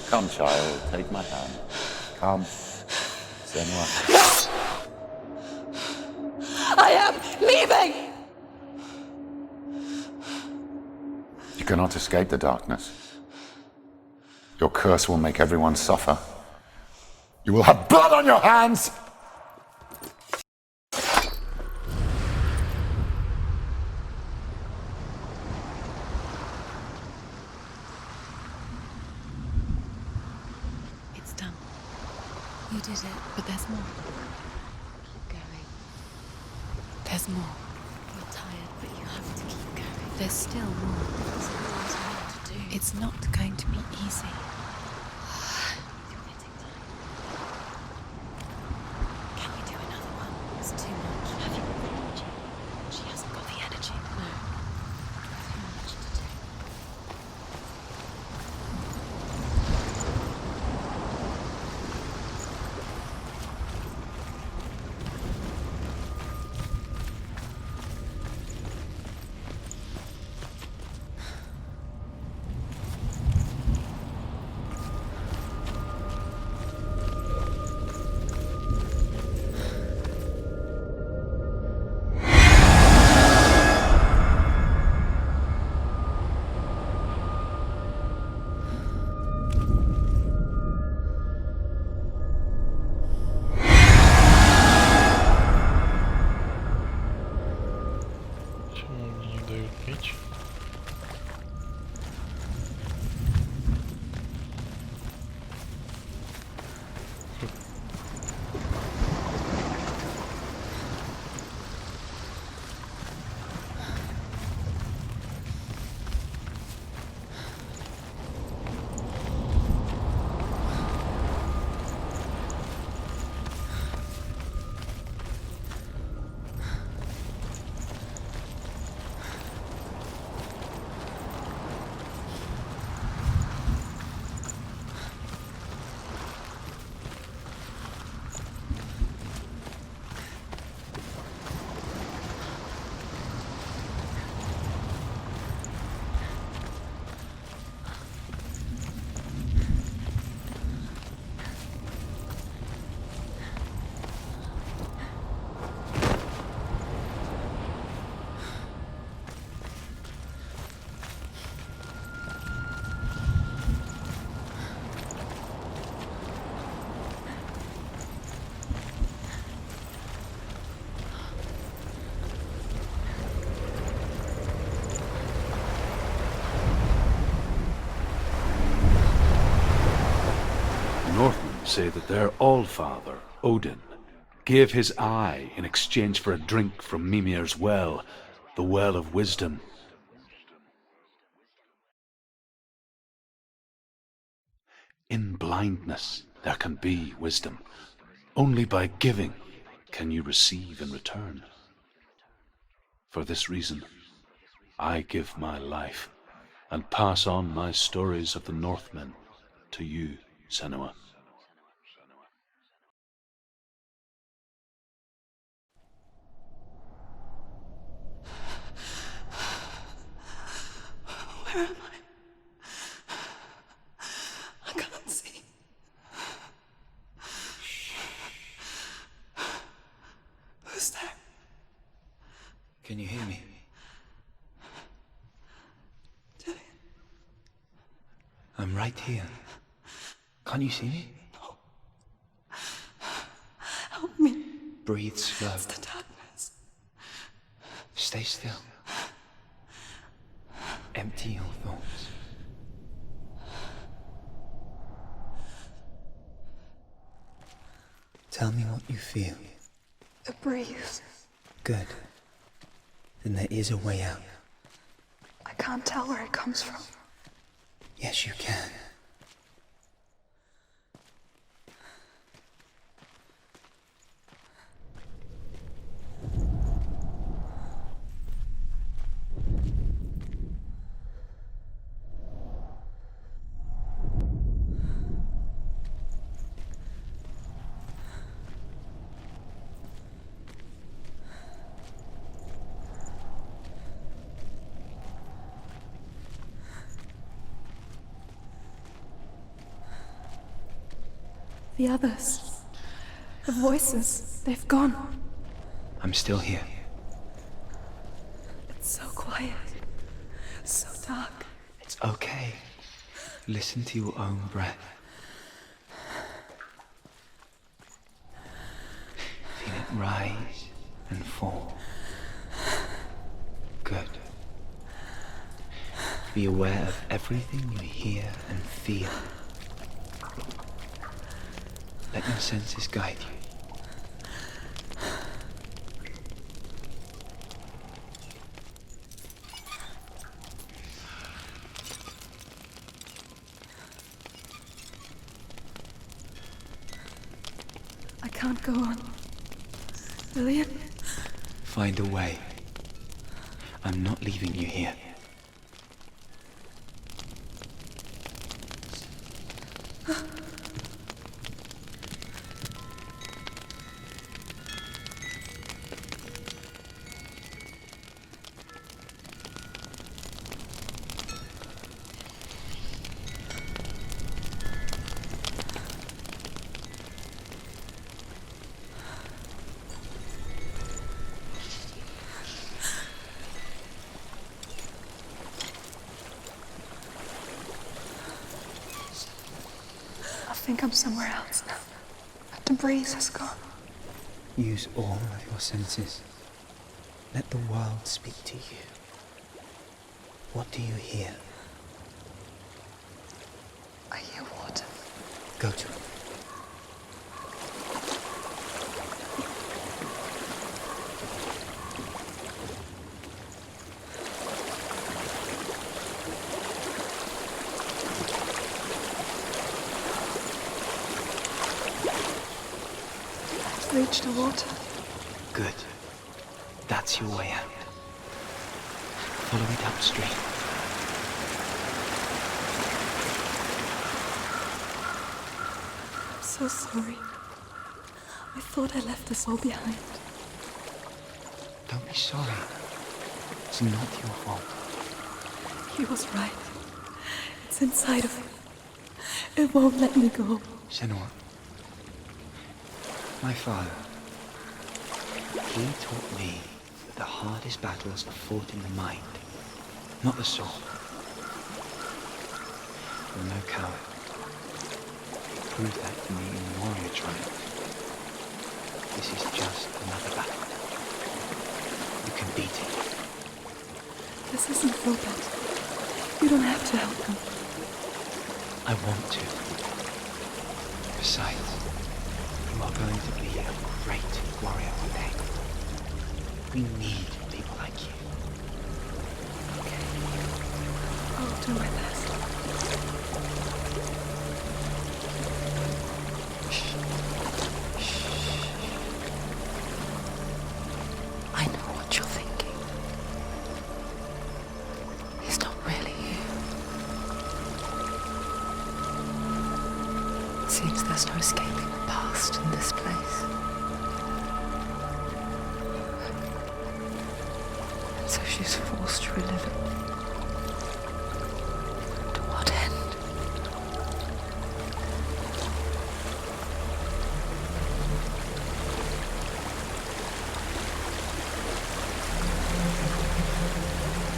Come, child, take my hand. Come. Senua. I am leaving! You cannot escape the darkness. Your curse will make everyone suffer. You will have blood on your hands! It's done. You did it, but there's more. Keep going. There's more. You're tired, but you have to keep going. There's still more. There's always more to do. It's not going to be easy. You're getting tired. Can we do another one? It's too much. Have you got the energy? She hasn't got the energy. No. Too much to do. Northmen say that their Allfather, Odin, gave his eye in exchange for a drink from Mimir's well, the Well of Wisdom. In blindness there can be wisdom. Only by giving can you receive in return. For this reason, I give my life and pass on my stories of the Northmen to you, Senua. Where am I? I can't see. Who's there? Can you hear me? Dillian. I'm right here. Can't you see me? No. Help me. Breathe slow. It's the darkness. Stay still. Empty your thoughts. Tell me what you feel. The breeze. Good. Then there is a way out. I can't tell where it comes from. Yes, you can. The others. The voices. They've gone. I'm still here. It's so quiet. So dark. It's okay. Listen to your own breath. Feel it rise and fall. Good. Be aware of everything you hear and feel. Let your senses guide you. I can't go on. Dillian? Find a way. I'm not leaving you here. I think I'm somewhere else now. The breeze has gone. Use all of your senses. Let the world speak to you. What do you hear? I hear water. Go to it. Reach the water. Good. That's your way out. Follow it upstream. I'm so sorry. I thought I left us all behind. Don't be sorry. It's not your fault. He was right. It's inside of him. It won't let me go. Senua. My father. He taught me that the hardest battles are fought in the mind, not the soul. You're no coward. You proved that to me in the warrior trial. This is just another battle. You can beat it. This isn't your battle. You don't have to help him. I want to. Besides, you are going to be a great warrior one day. We need people like you. I'll do my best. I know what you're thinking. He's not really here. It seems there's no escaping the past in this place. And so she's forced to relive it. To what end?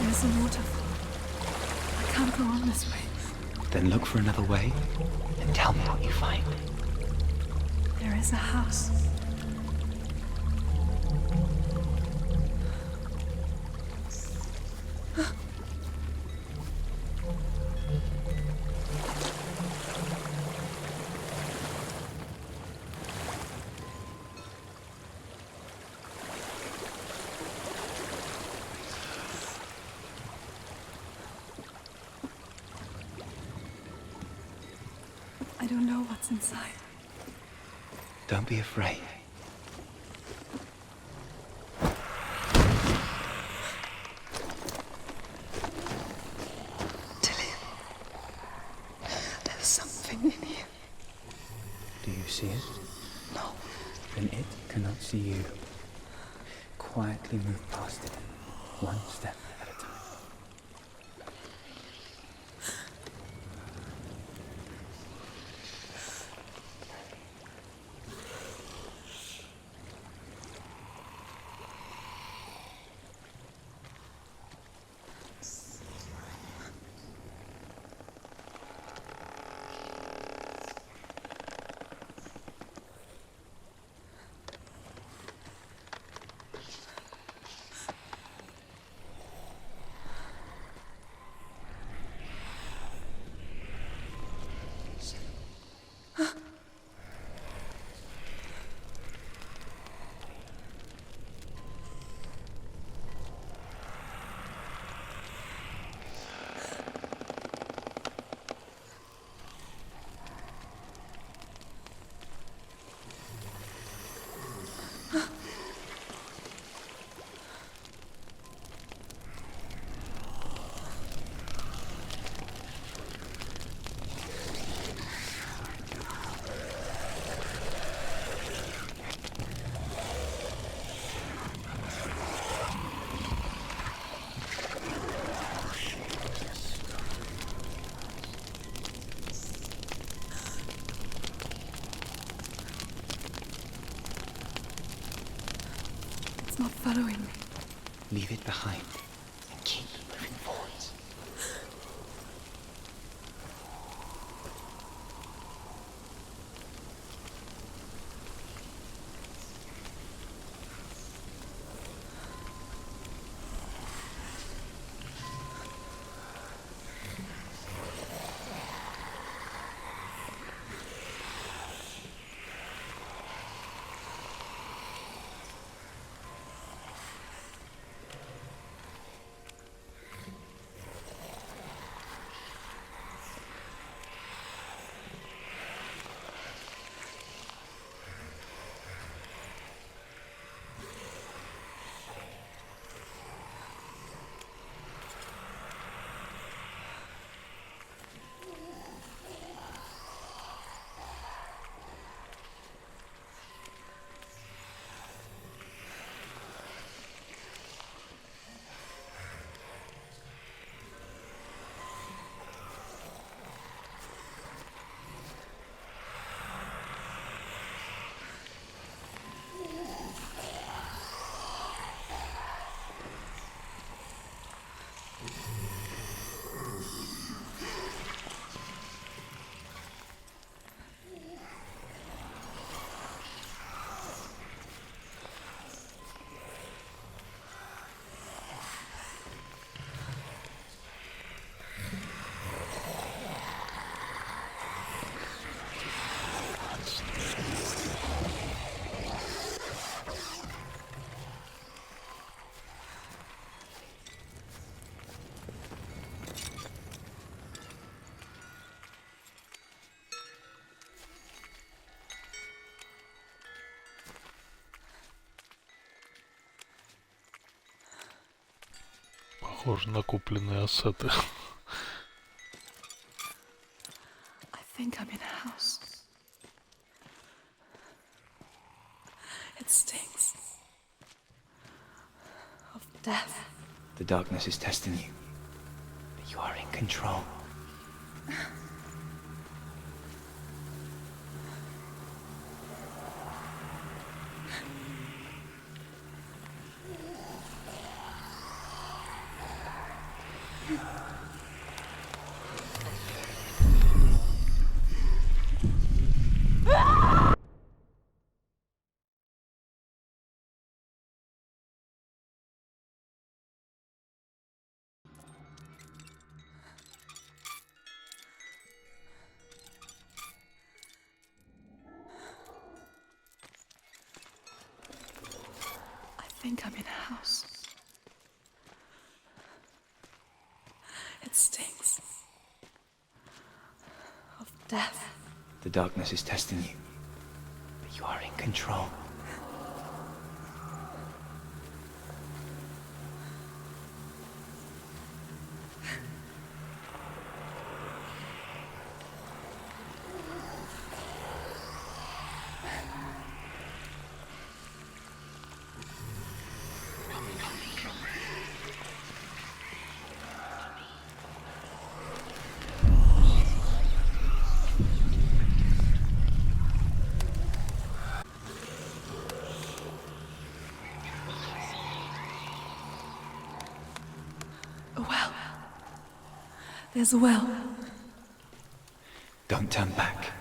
There's a waterfall. I can't go on this way. Then look for another way and tell me what you find. There is a house. I don't know what's inside. Don't be afraid. Dillian, there's something in here. Do you see it? No. Then it cannot see you. Quietly move past it, one step at a time. It's not following me. Leave it behind and keep moving forwards. Похоже на купленные ассеты. I think I'm in a house. It stinks of death. The darkness is testing you, but you are in control. I think I'm in a house. It stinks of death. The darkness is testing you, but you are in control. A well. There's a well. Don't turn back.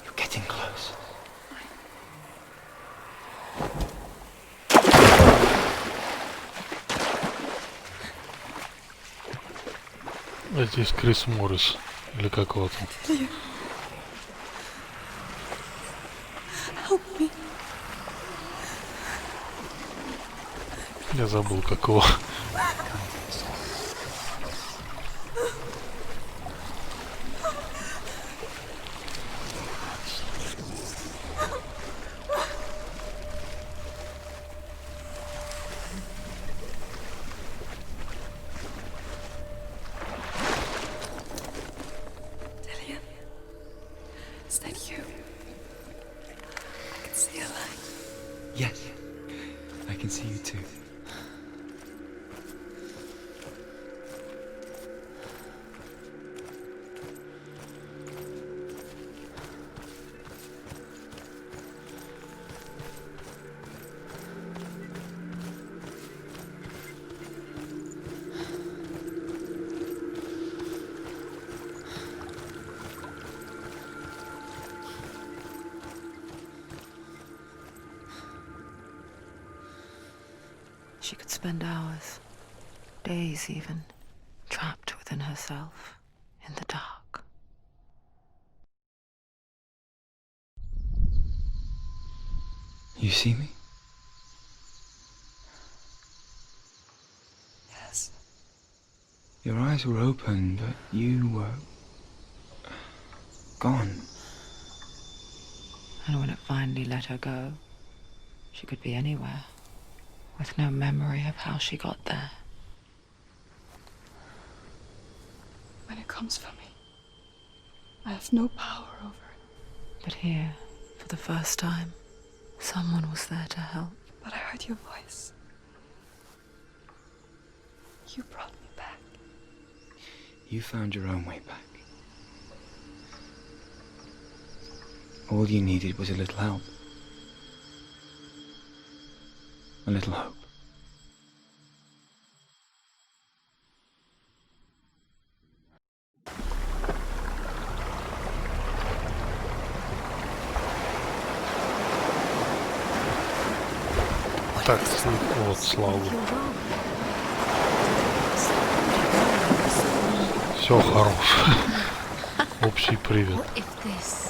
You're getting close. А здесь Крис Моррис. Или как его там? Help me. Я забыл, как его. Dillian, is that you? I can see a light. Yes, I can see you too. She could spend hours, days even, trapped within herself, in the dark. You see me? Yes. Your eyes were open, but you were gone. And when it finally let her go, she could be anywhere, with no memory of how she got there. When it comes for me, I have no power over it. But here, for the first time, someone was there to help. But I heard your voice. You brought me back. You found your own way back. All you needed was a little help. A little hope. Так, вот, слава. Все хорош. Общий привет. What if this